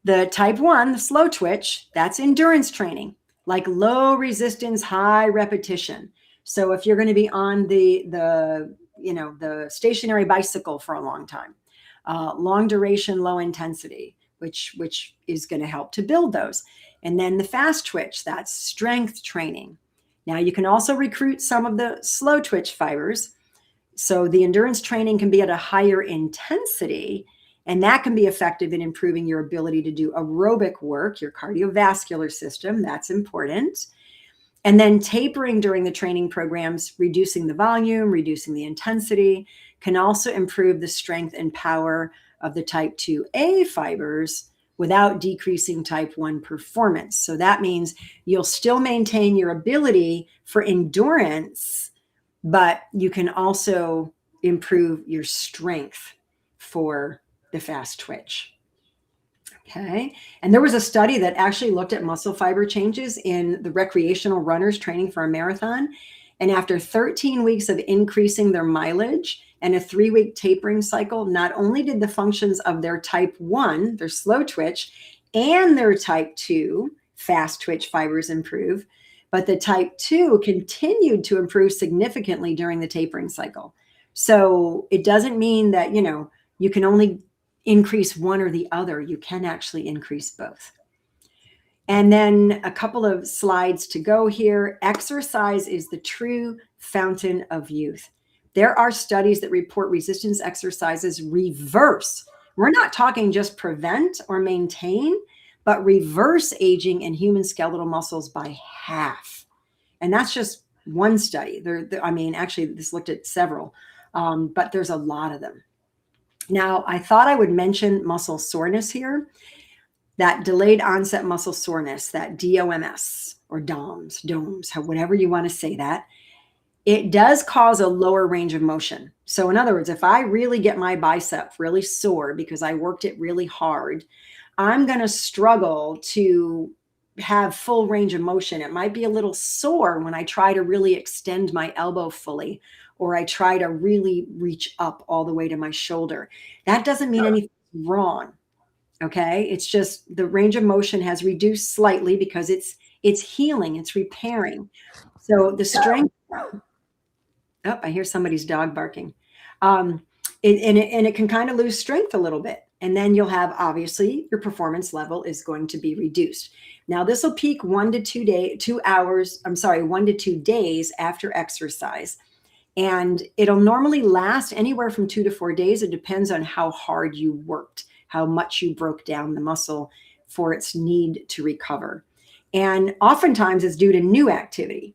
the type 1, the slow twitch, that's endurance training, like low resistance, high repetition. So if you're going to be on the stationary bicycle for a long time, long duration, low intensity, which is going to help to build those. And then the fast twitch, that's strength training. Now you can also recruit some of the slow twitch fibers. So the endurance training can be at a higher intensity, and that can be effective in improving your ability to do aerobic work, your cardiovascular system. That's important. And then tapering during the training programs, reducing the volume, reducing the intensity, can also improve the strength and power of the type 2A fibers without decreasing type 1 performance. So that means you'll still maintain your ability for endurance, but you can also improve your strength for the fast twitch. Okay. And there was a study that actually looked at muscle fiber changes in the recreational runners training for a marathon. And after 13 weeks of increasing their mileage and a 3-week tapering cycle, not only did the functions of their type 1, their slow twitch, and their type 2, fast twitch fibers improve, but the type 2 continued to improve significantly during the tapering cycle. So it doesn't mean that, you can only increase one or the other. You can actually increase both. And then a couple of slides to go here. Exercise is the true fountain of youth. There are studies that report resistance exercises reverse. We're not talking just prevent or maintain, but reverse aging in human skeletal muscles by half. And that's just one study. Actually, this looked at several, but there's a lot of them. Now, I thought I would mention muscle soreness here, that delayed onset muscle soreness, that DOMS or DOMS, whatever you want to say that. It does cause a lower range of motion. So in other words, if I really get my bicep really sore because I worked it really hard, I'm going to struggle to have full range of motion. It might be a little sore when I try to really extend my elbow fully, or I try to really reach up all the way to my shoulder. That doesn't mean anything's wrong. Okay. It's just the range of motion has reduced slightly because it's healing, it's repairing. So the strength, I hear somebody's dog barking. It can kind of lose strength a little bit. And then you'll have, obviously, your performance level is going to be reduced. Now, this will peak 1 to 2 days after exercise. And it'll normally last anywhere from 2 to 4 days. It depends on how hard you worked, how much you broke down the muscle for its need to recover. And oftentimes it's due to new activity.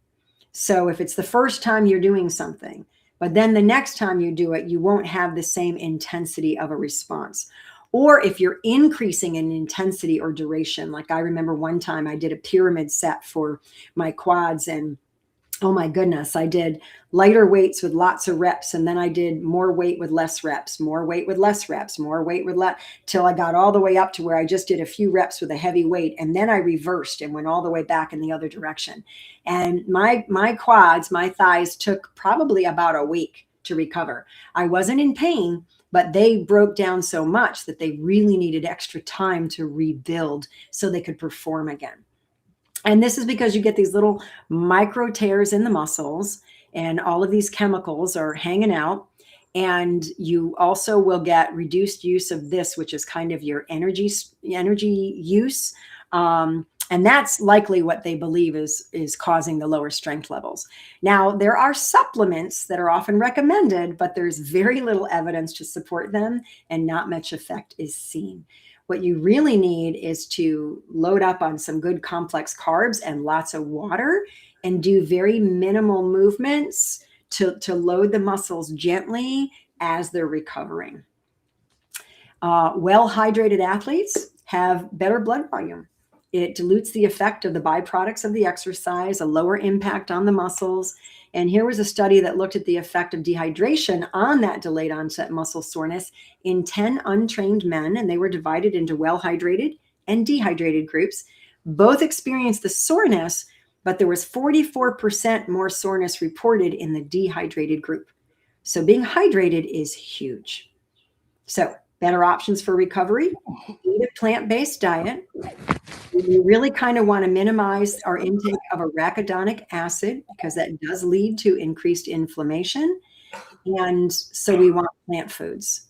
So if it's the first time you're doing something, but then the next time you do it, you won't have the same intensity of a response. Or if you're increasing in intensity or duration, like I remember one time I did a pyramid set for my quads, and oh my goodness, I did lighter weights with lots of reps. And then I did more weight with less reps, more weight with less reps, more weight with less, till I got all the way up to where I just did a few reps with a heavy weight. And then I reversed and went all the way back in the other direction. And my quads, my thighs took probably about a week to recover. I wasn't in pain, but they broke down so much that they really needed extra time to rebuild so they could perform again. And this is because you get these little micro tears in the muscles, and all of these chemicals are hanging out. And you also will get reduced use of this, which is kind of your energy use. And that's likely what they believe is causing the lower strength levels. Now, there are supplements that are often recommended, but there's very little evidence to support them, and not much effect is seen. What you really need is to load up on some good complex carbs and lots of water, and do very minimal movements to load the muscles gently as they're recovering. Well-hydrated athletes have better blood volume. It dilutes the effect of the byproducts of the exercise, a lower impact on the muscles. And here was a study that looked at the effect of dehydration on that delayed onset muscle soreness in 10 untrained men, and they were divided into well-hydrated and dehydrated groups. Both experienced the soreness, but there was 44% more soreness reported in the dehydrated group. So being hydrated is huge. So better options for recovery: eat a plant-based diet. We really kind of want to minimize our intake of arachidonic acid, because that does lead to increased inflammation. And so we want plant foods.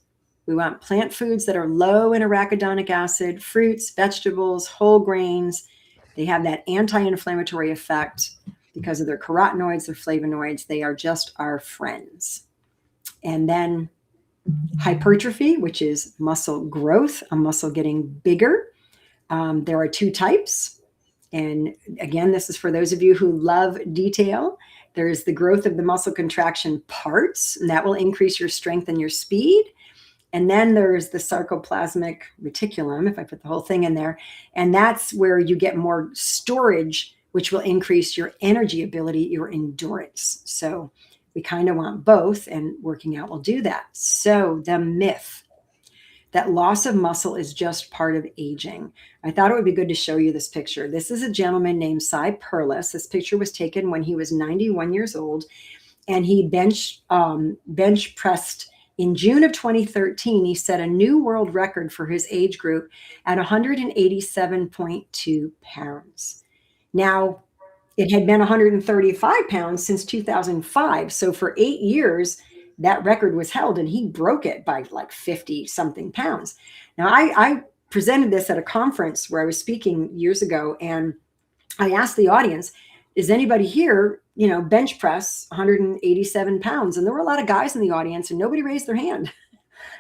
We want plant foods that are low in arachidonic acid, fruits, vegetables, whole grains. They have that anti-inflammatory effect because of their carotenoids, their flavonoids. They are just our friends. And then hypertrophy, which is muscle growth, a muscle getting bigger. There are 2 types. And again, this is for those of you who love detail. There's the growth of the muscle contraction parts, and that will increase your strength and your speed. And then there's the sarcoplasmic reticulum, if I put the whole thing in there. And that's where you get more storage, which will increase your energy ability, your endurance. So we kind of want both, and working out will do that. So the myth. that loss of muscle is just part of aging. I thought it would be good to show you this picture. This is a gentleman named Cy Perlis. This picture was taken when he was 91 years old, and he bench pressed in June of 2013. He set a new world record for his age group at 187.2 pounds. Now, it had been 135 pounds since 2005. So for 8 years, that record was held, and he broke it by like 50 something pounds. Now, I presented this at a conference where I was speaking years ago, and I asked the audience, is anybody here, bench press 187 pounds? And there were a lot of guys in the audience, and nobody raised their hand.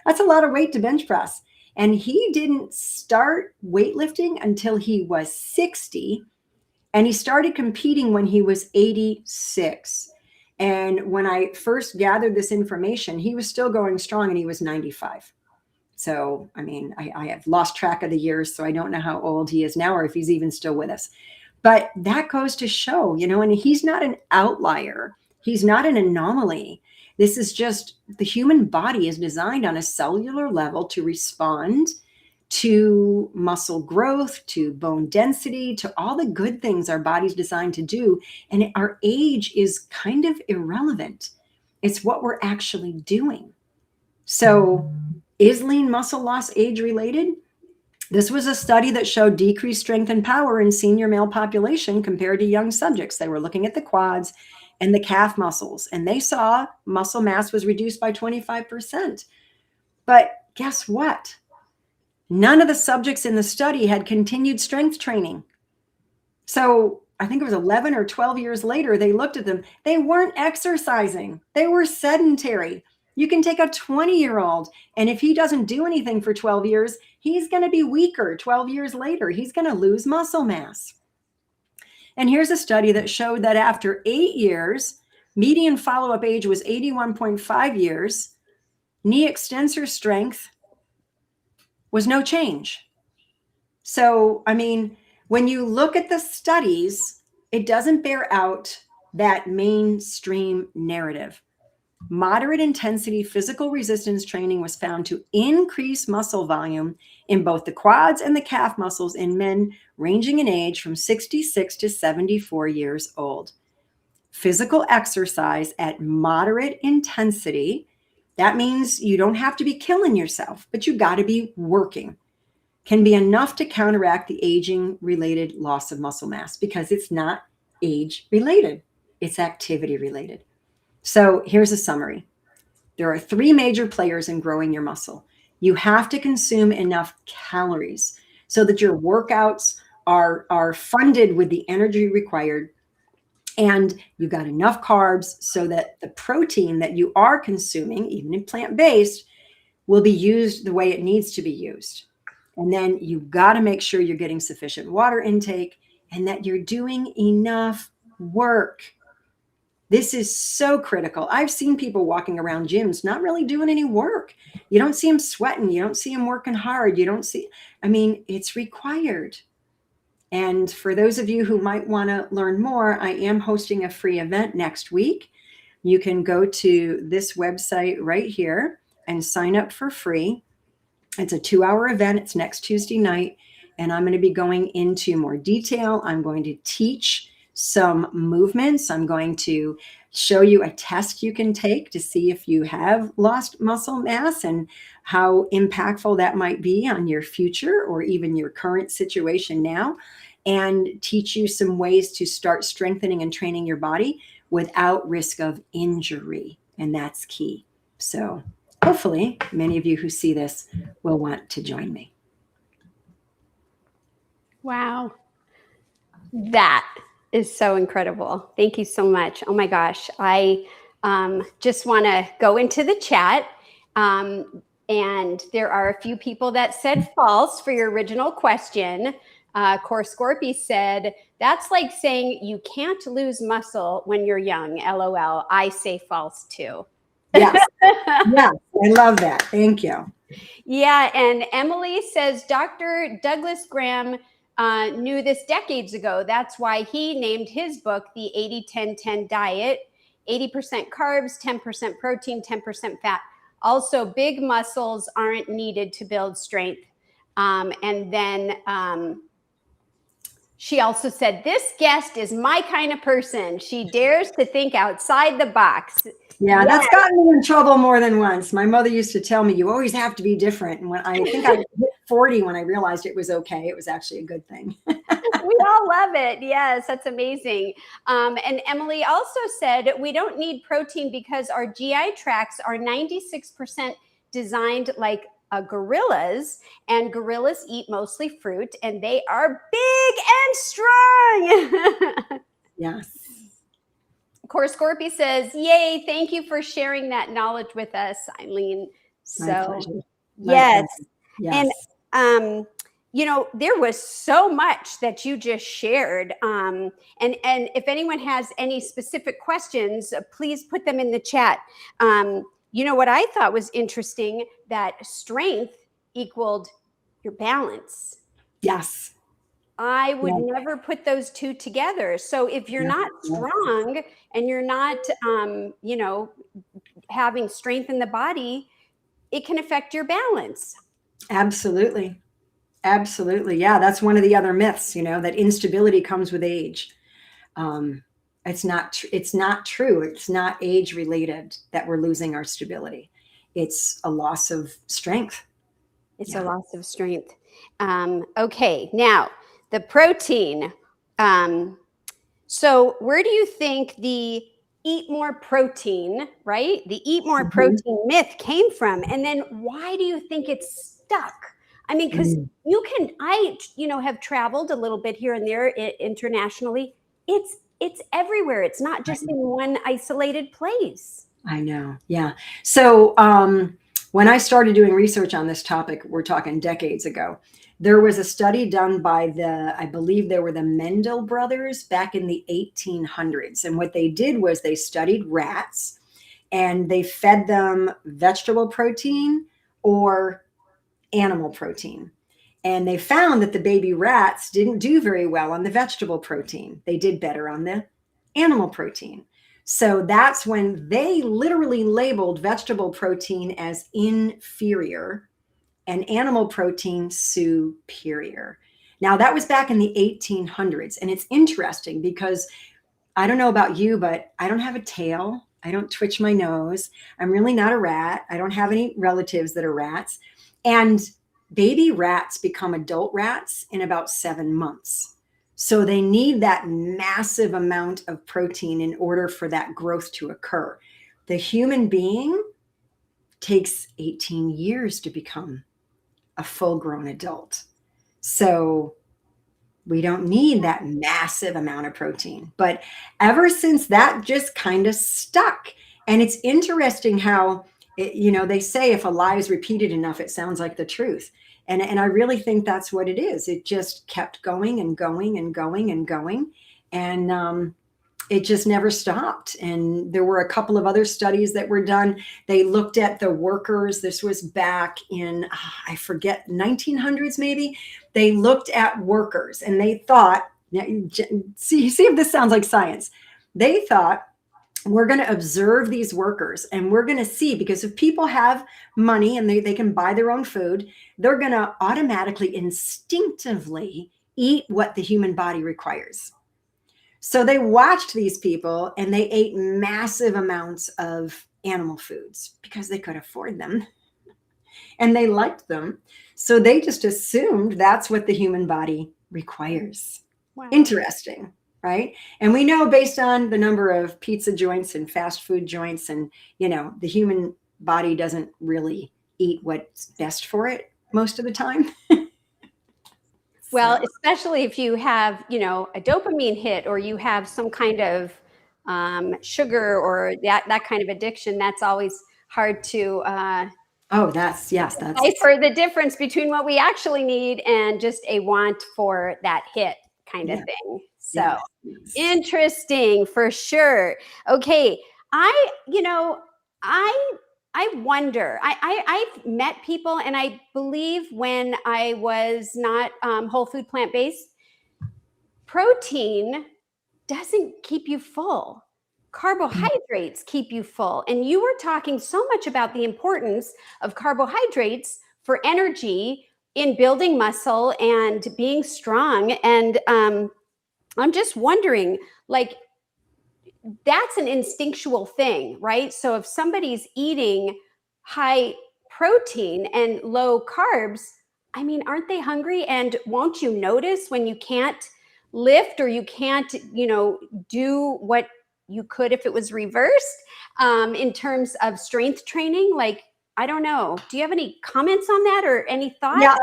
That's a lot of weight to bench press. And he didn't start weightlifting until he was 60. And he started competing when he was 86. And when I first gathered this information, he was still going strong, and he was 95. So, I mean, I have lost track of the years, so I don't know how old he is now or if he's even still with us. But that goes to show, and he's not an outlier. He's not an anomaly. This is just the human body is designed on a cellular level to respond to muscle growth, to bone density, to all the good things our body's designed to do. And our age is kind of irrelevant. It's what we're actually doing. So is lean muscle loss age related? This was a study that showed decreased strength and power in senior male population compared to young subjects. They were looking at the quads and the calf muscles, and they saw muscle mass was reduced by 25%. But guess what? None of the subjects in the study had continued strength training. So I think it was 11 or 12 years later, they looked at them. They weren't exercising. They were sedentary. You can take a 20-year-old, and if he doesn't do anything for 12 years, he's going to be weaker 12 years later. He's going to lose muscle mass. And here's a study that showed that after 8 years, median follow-up age was 81.5 years. Knee extensor strength was no change. So, I mean, when you look at the studies, it doesn't bear out that mainstream narrative. Moderate intensity physical resistance training was found to increase muscle volume in both the quads and the calf muscles in men ranging in age from 66 to 74 years old. Physical exercise at moderate intensity, that means you don't have to be killing yourself, but you got to be working, can be enough to counteract the aging-related loss of muscle mass, because it's not age-related, it's activity-related. So here's a summary. There are 3 major players in growing your muscle. You have to consume enough calories so that your workouts are funded with the energy required, and you got enough carbs so that the protein that you are consuming, even in plant-based, will be used the way it needs to be used. And then you got to make sure you're getting sufficient water intake and that you're doing enough work. This is so critical. I've seen people walking around gyms not really doing any work. You don't see them sweating. You don't see them working hard. It's required. And for those of you who might want to learn more, I am hosting a free event next week. You can go to this website right here and sign up for free. It's a 2-hour event. It's next Tuesday night. And I'm going to be going into more detail. I'm going to teach some movements. I'm going to show you a test you can take to see if you have lost muscle mass and how impactful that might be on your future or even your current situation now, and teach you some ways to start strengthening and training your body without risk of injury. And that's key. So hopefully many of you who see this will want to join me. Wow. That is so incredible. Thank you so much. Oh my gosh. I just want to go into the chat. And there are a few people that said false for your original question. Core Scorpy said, that's like saying you can't lose muscle when you're young. LOL. I say false too. Yes. Yeah, I love that. Thank you. Yeah. And Emily says, Dr. Douglas Graham knew this decades ago. That's why he named his book the 80-10-10 diet. 80% carbs, 10% protein, 10% fat. Also, big muscles aren't needed to build strength. And then she also said, this guest is my kind of person. She dares to think outside the box. Yeah, yes. That's gotten me in trouble more than once. My mother used to tell me, you always have to be different. And when I think I hit 40, when I realized it was okay, it was actually a good thing. We all love it. Yes, that's amazing. And Emily also said, we don't need protein because our GI tracts are 96% designed like gorillas, and gorillas eat mostly fruit, and they are big and strong. Yes. Core Scorpy says, yay, thank you for sharing that knowledge with us, Eileen. So, yes. Yes. And, you know, there was so much that you just shared. And if anyone has any specific questions, please put them in the chat. You know, what I thought was interesting, that strength equaled your balance. Yes. I would never put those two together. So if you're not strong and you're not, you know, having strength in the body, it can affect your balance. Absolutely. Absolutely. Yeah. That's one of the other myths, you know, that instability comes with age. It's not true. It's not age related that we're losing our stability. It's a loss of strength. It's a loss of strength. Okay. Now the protein. So where do you think the eat more protein, right? The eat more protein myth came from. And then why do you think it's stuck? I mean, because I, you know, have traveled a little bit here and there internationally. It's everywhere. It's not just in one isolated place. I know. Yeah. So when I started doing research on this topic, we're talking decades ago, there was a study done by I believe they were the Mendel brothers back in the 1800s. And what they did was they studied rats and they fed them vegetable protein or animal protein. And they found that the baby rats didn't do very well on the vegetable protein. They did better on the animal protein. So that's when they literally labeled vegetable protein as inferior and animal protein superior. Now that was back in the 1800s. And it's interesting because I don't know about you, but I don't have a tail. I don't twitch my nose. I'm really not a rat. I don't have any relatives that are rats. And baby rats become adult rats in about 7 months. So they need that massive amount of protein in order for that growth to occur. The human being takes 18 years to become a full-grown adult. So we don't need that massive amount of protein. But ever since that just kind of stuck. And it's interesting how, you know, they say if a lie is repeated enough, it sounds like the truth. And I really think that's what it is. It just kept going and going and going and going. And it just never stopped. And there were a couple of other studies that were done. They looked at the workers. This was back in, I forget, 1900s maybe. They looked at workers and they thought, see if this sounds like science. They thought, we're going to observe these workers and we're going to see, because if people have money and they can buy their own food, they're going to automatically, instinctively eat what the human body requires. So they watched these people and they ate massive amounts of animal foods because they could afford them and they liked them. So they just assumed that's what the human body requires. Wow. Interesting. Right. And we know based on the number of pizza joints and fast food joints and, you know, the human body doesn't really eat what's best for it most of the time. Well, especially if you have, you know, a dopamine hit or you have some kind of sugar or that kind of addiction, that's always hard to decipher the difference between what we actually need and just a want for that hit kind of thing. So interesting for sure. Okay. I wonder, I've met people, and I believe when I was not whole food plant-based, protein doesn't keep you full. carbohydrates keep you full. And you were talking so much about the importance of carbohydrates for energy in building muscle and being strong. And I'm just wondering, like, that's an instinctual thing, right? So if somebody's eating high protein and low carbs, I mean, aren't they hungry? And won't you notice when you can't lift or you can't, do what you could if it was reversed, in terms of strength training? Like, I don't know. Do you have any comments on that or any thoughts? Yeah,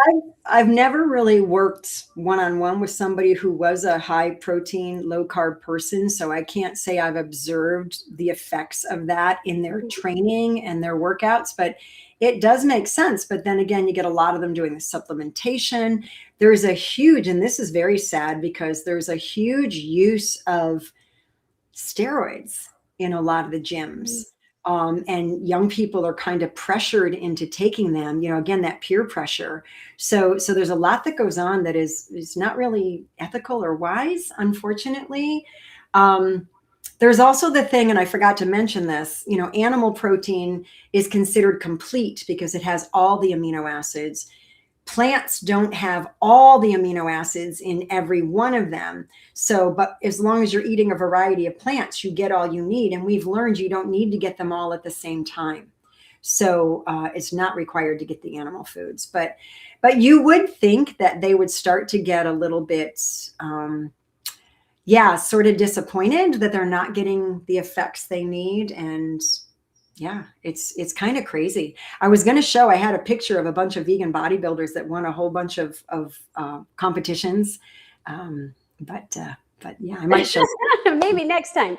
I've never really worked one-on-one with somebody who was a high protein, low carb person. So I can't say I've observed the effects of that in their training and their workouts, but it does make sense. But then again, you get a lot of them doing the supplementation. There's a huge, and this is very sad because there's a huge use of steroids in a lot of the gyms. And young people are kind of pressured into taking them, again, that peer pressure. So there's a lot that goes on that is not really ethical or wise, unfortunately. There's also the thing, and I forgot to mention this, animal protein is considered complete because it has all the amino acids. Plants don't have all the amino acids in every one of them. So, but as long as you're eating a variety of plants, you get all you need. And we've learned you don't need to get them all at the same time. So it's not required to get the animal foods. But you would think that they would start to get a little bit, sort of disappointed that they're not getting the effects they need. And yeah, it's kind of crazy. I was going to show, I had a picture of a bunch of vegan bodybuilders that won a whole bunch of competitions. But yeah, I might show. Maybe next time.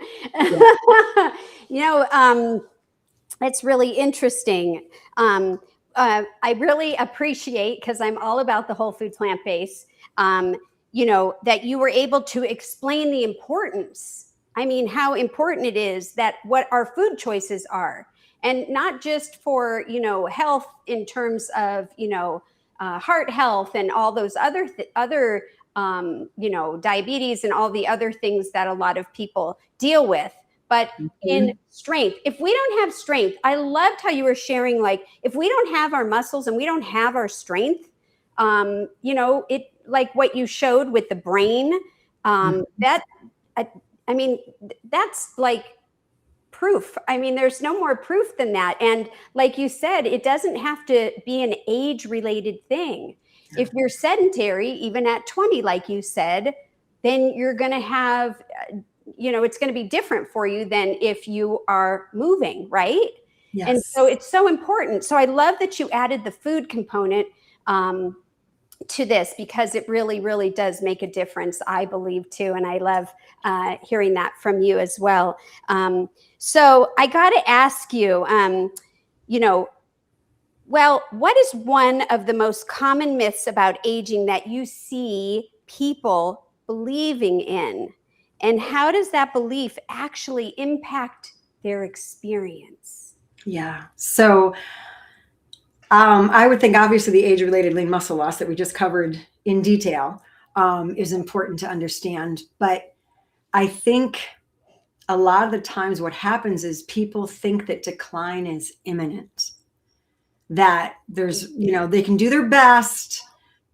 It's really interesting. I really appreciate, because I'm all about the whole food plant-based, that you were able to explain the importance. I mean, how important it is that what our food choices are, and not just for, health in terms of, heart health and all those other diabetes and all the other things that a lot of people deal with, but in strength. If we don't have strength, I loved how you were sharing, like, if we don't have our muscles and we don't have our strength, it, like what you showed with the brain, I mean, that's like proof. I mean, there's no more proof than that. And like you said, it doesn't have to be an age-related thing. If you're sedentary, even at 20, like you said, then you're going to have, it's going to be different for you than if you are moving, right? Yes. And so it's so important. So I love that you added the food component to this, because it really, really does make a difference, I believe, too. And I love hearing that from you as well. So I got to ask you, what is one of the most common myths about aging that you see people believing in? And how does that belief actually impact their experience? Yeah. So I would think, obviously, the age-related lean muscle loss that we just covered in detail is important to understand. But I think a lot of the times what happens is people think that decline is imminent, that there's, they can do their best,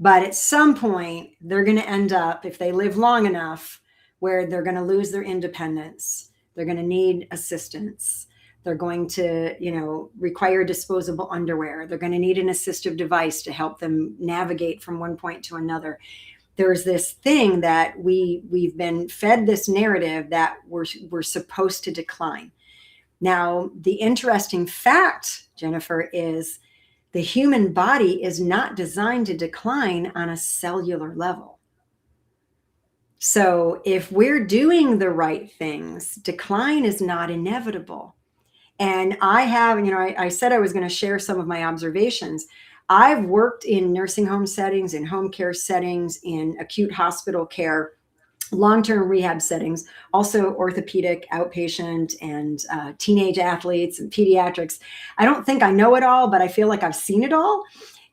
but at some point they're going to end up, if they live long enough, where they're going to lose their independence. They're going to need assistance. They're going to, require disposable underwear. They're going to need an assistive device to help them navigate from one point to another. There's this thing that we've been fed, this narrative that we're supposed to decline. Now, the interesting fact, Jennifer, is the human body is not designed to decline on a cellular level. So if we're doing the right things, decline is not inevitable. And I have, I said I was going to share some of my observations. I've worked in nursing home settings, in home care settings, in acute hospital care, long-term rehab settings, also orthopedic, outpatient, and teenage athletes and pediatrics. I don't think I know it all, but I feel like I've seen it all.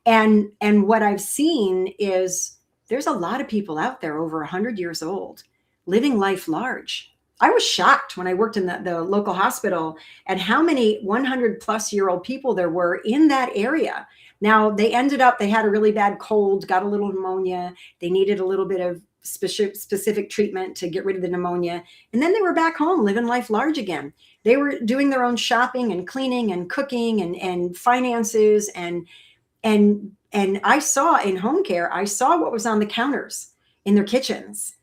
And what I've seen is there's a lot of people out there over 100 years old living life large. I was shocked when I worked in the local hospital at how many 100-plus-year-old people there were in that area. Now, they had a really bad cold, got a little pneumonia. They needed a little bit of specific treatment to get rid of the pneumonia. And then they were back home living life large again. They were doing their own shopping and cleaning and cooking and finances. And I saw in home care, I saw what was on the counters in their kitchens.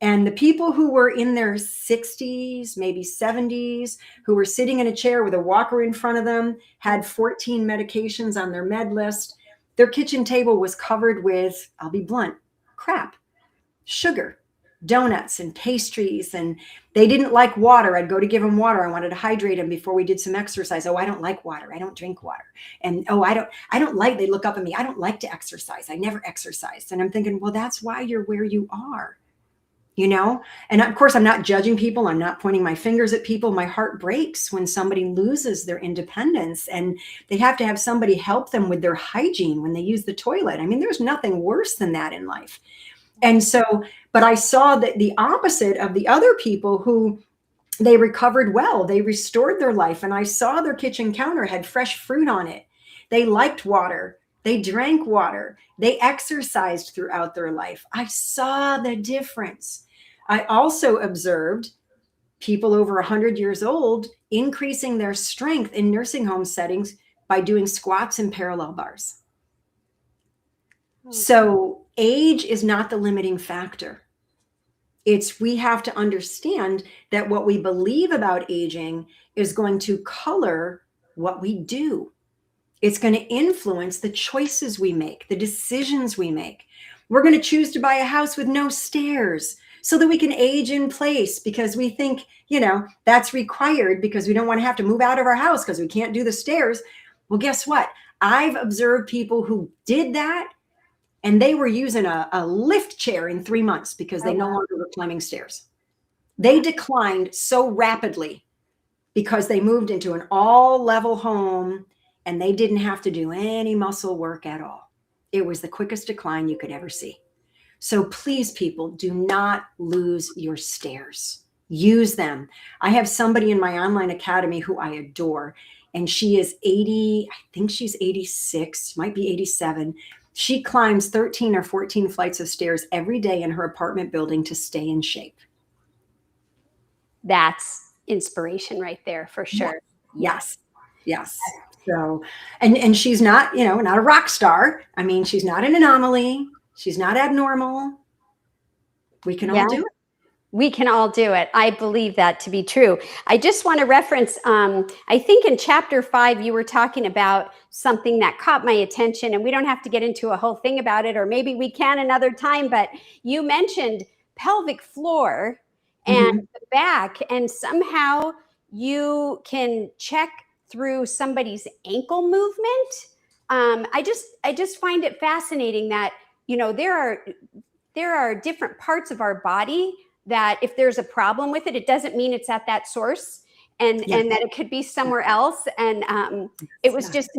And the people who were in their 60s, maybe 70s, who were sitting in a chair with a walker in front of them, had 14 medications on their med list. Their kitchen table was covered with, I'll be blunt, crap, sugar, donuts and pastries. And they didn't like water. I'd go to give them water. I wanted to hydrate them before we did some exercise. Oh, I don't like water. I don't drink water. And oh, I don't like, they look up at me. I don't like to exercise. I never exercised. And I'm thinking, well, that's why you're where you are. You know, and of course, I'm not judging people. I'm not pointing my fingers at people. My heart breaks when somebody loses their independence and they have to have somebody help them with their hygiene when they use the toilet. I mean, there's nothing worse than that in life. And so, but I saw that the opposite of the other people who they recovered well, they restored their life. And I saw their kitchen counter had fresh fruit on it. They liked water. They drank water. They exercised throughout their life. I saw the difference. I also observed people over 100 years old increasing their strength in nursing home settings by doing squats and parallel bars. So age is not the limiting factor. We have to understand that what we believe about aging is going to color what we do. It's going to influence the choices we make, the decisions we make. We're going to choose to buy a house with no stairs so that we can age in place because we think, that's required because we don't want to have to move out of our house because we can't do the stairs. Well, guess what? I've observed people who did that and they were using a lift chair in 3 months because they no longer were climbing stairs. They declined so rapidly because they moved into an all-level home and they didn't have to do any muscle work at all. It was the quickest decline you could ever see. So please, people, do not lose your stairs. Use them. I have somebody in my online academy who I adore, and she is 80, I think she's 86, might be 87. She climbs 13 or 14 flights of stairs every day in her apartment building to stay in shape. That's inspiration right there for sure. Yes. So, and she's not, not a rock star. I mean, she's not an anomaly. She's not abnormal. We can all do it. We can all do it. I believe that to be true. I just want to reference, I think in chapter 5, you were talking about something that caught my attention, and we don't have to get into a whole thing about it, or maybe we can another time, but you mentioned pelvic floor and the back, and somehow you can check through somebody's ankle movement. I just find it fascinating that, there are different parts of our body that if there's a problem with it, it doesn't mean it's at that source and that it could be somewhere else. And it was just,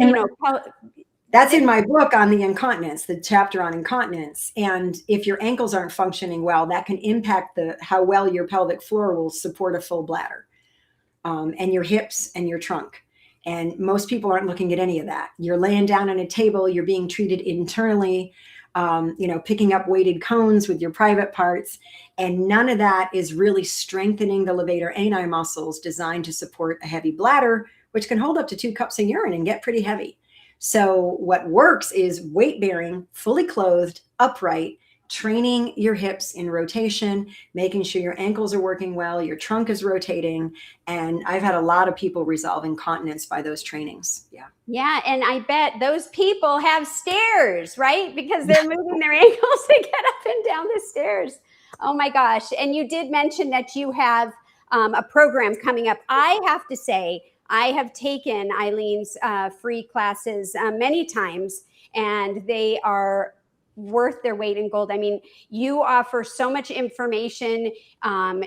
that's in my book on the incontinence, the chapter on incontinence. And if your ankles aren't functioning well, that can impact how well your pelvic floor will support a full bladder, and your hips and your trunk. And most people aren't looking at any of that. You're laying down on a table, you're being treated internally, picking up weighted cones with your private parts. And none of that is really strengthening the levator ani muscles designed to support a heavy bladder, which can hold up to 2 cups of urine and get pretty heavy. So what works is weight bearing, fully clothed, upright, training your hips in rotation, making sure your ankles are working well, your trunk is rotating. And I've had a lot of people resolve incontinence by those trainings. Yeah. And I bet those people have stairs, right? Because they're moving their ankles to get up and down the stairs. Oh my gosh. And you did mention that you have a program coming up. I have to say, I have taken Eileen's free classes many times, and they are worth their weight in gold. I mean, you offer so much information.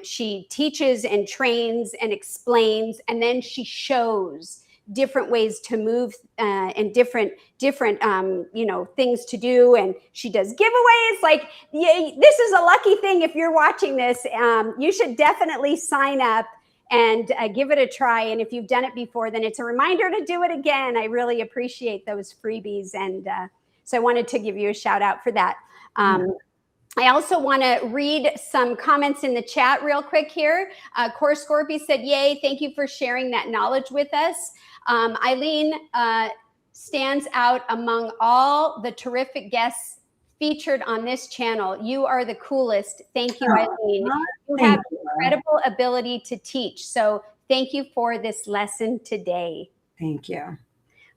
She teaches and trains and explains, and then she shows different ways to move and different things to do. And she does giveaways. Like, this is a lucky thing. If you're watching this, you should definitely sign up and give it a try. And if you've done it before, then it's a reminder to do it again. I really appreciate those freebies. And so I wanted to give you a shout out for that. I also want to read some comments in the chat real quick here. Core Scorpy said, yay, thank you for sharing that knowledge with us. Eileen stands out among all the terrific guests featured on this channel. You are the coolest. Thank you, Eileen. You have incredible ability to teach. So thank you for this lesson today. Thank you.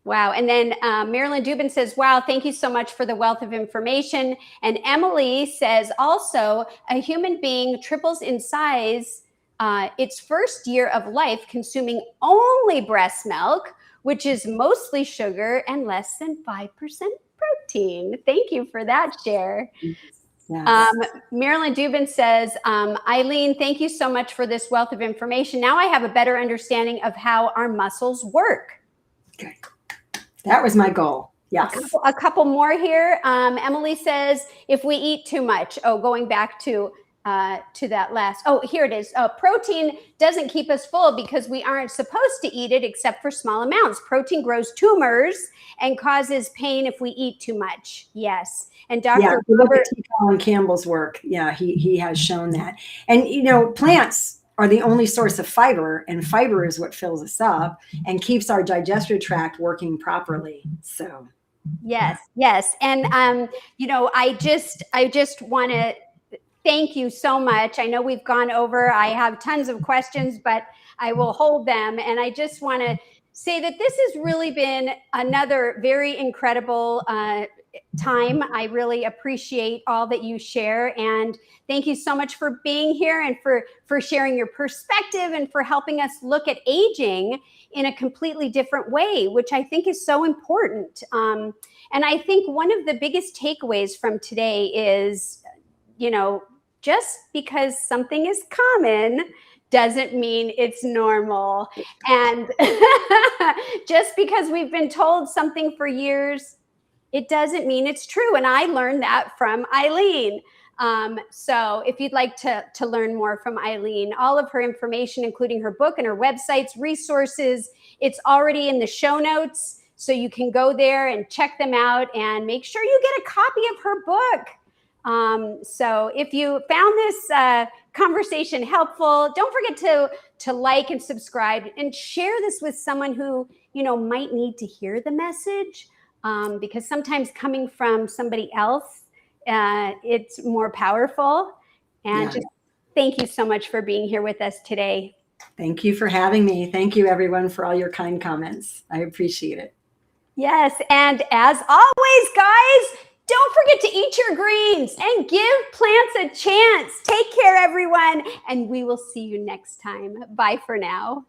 Wow. And then Marilyn Dubin says, wow, thank you so much for the wealth of information. And Emily says, also, a human being triples in size its first year of life consuming only breast milk, which is mostly sugar and less than 5% protein. Thank you for that share. Yes. Marilyn Dubin says, Eileen, thank you so much for this wealth of information. Now I have a better understanding of how our muscles work. Okay. That was my goal. Yes. A couple more here. Emily says, if we eat too much, going back to that last, here it is. Protein doesn't keep us full because we aren't supposed to eat it except for small amounts. Protein grows tumors and causes pain if we eat too much. Yes. And Dr. Look at T. Colin Campbell's work. Yeah, he has shown that. And, plants are the only source of fiber, and fiber is what fills us up and keeps our digestive tract working properly. So yes. And I just want to thank you so much. I know we've gone over. I have tons of questions, but I will hold them. And I just want to say that this has really been another very incredible time. I really appreciate all that you share, and thank you so much for being here and for sharing your perspective and for helping us look at aging in a completely different way, which I think is so important. And I think one of the biggest takeaways from today is, just because something is common doesn't mean it's normal. And just because we've been told something for years, it doesn't mean it's true. And I learned that from Eileen. So if you'd like to learn more from Eileen, all of her information, including her book and her websites, resources, it's already in the show notes. So you can go there and check them out and make sure you get a copy of her book. So if you found this conversation helpful, don't forget to like and subscribe and share this with someone who, might need to hear the message. Because sometimes coming from somebody else, it's more powerful. And just thank you so much for being here with us today. Thank you for having me. Thank you, everyone, for all your kind comments. I appreciate it. Yes. And as always, guys, don't forget to eat your greens and give plants a chance. Take care, everyone. And we will see you next time. Bye for now.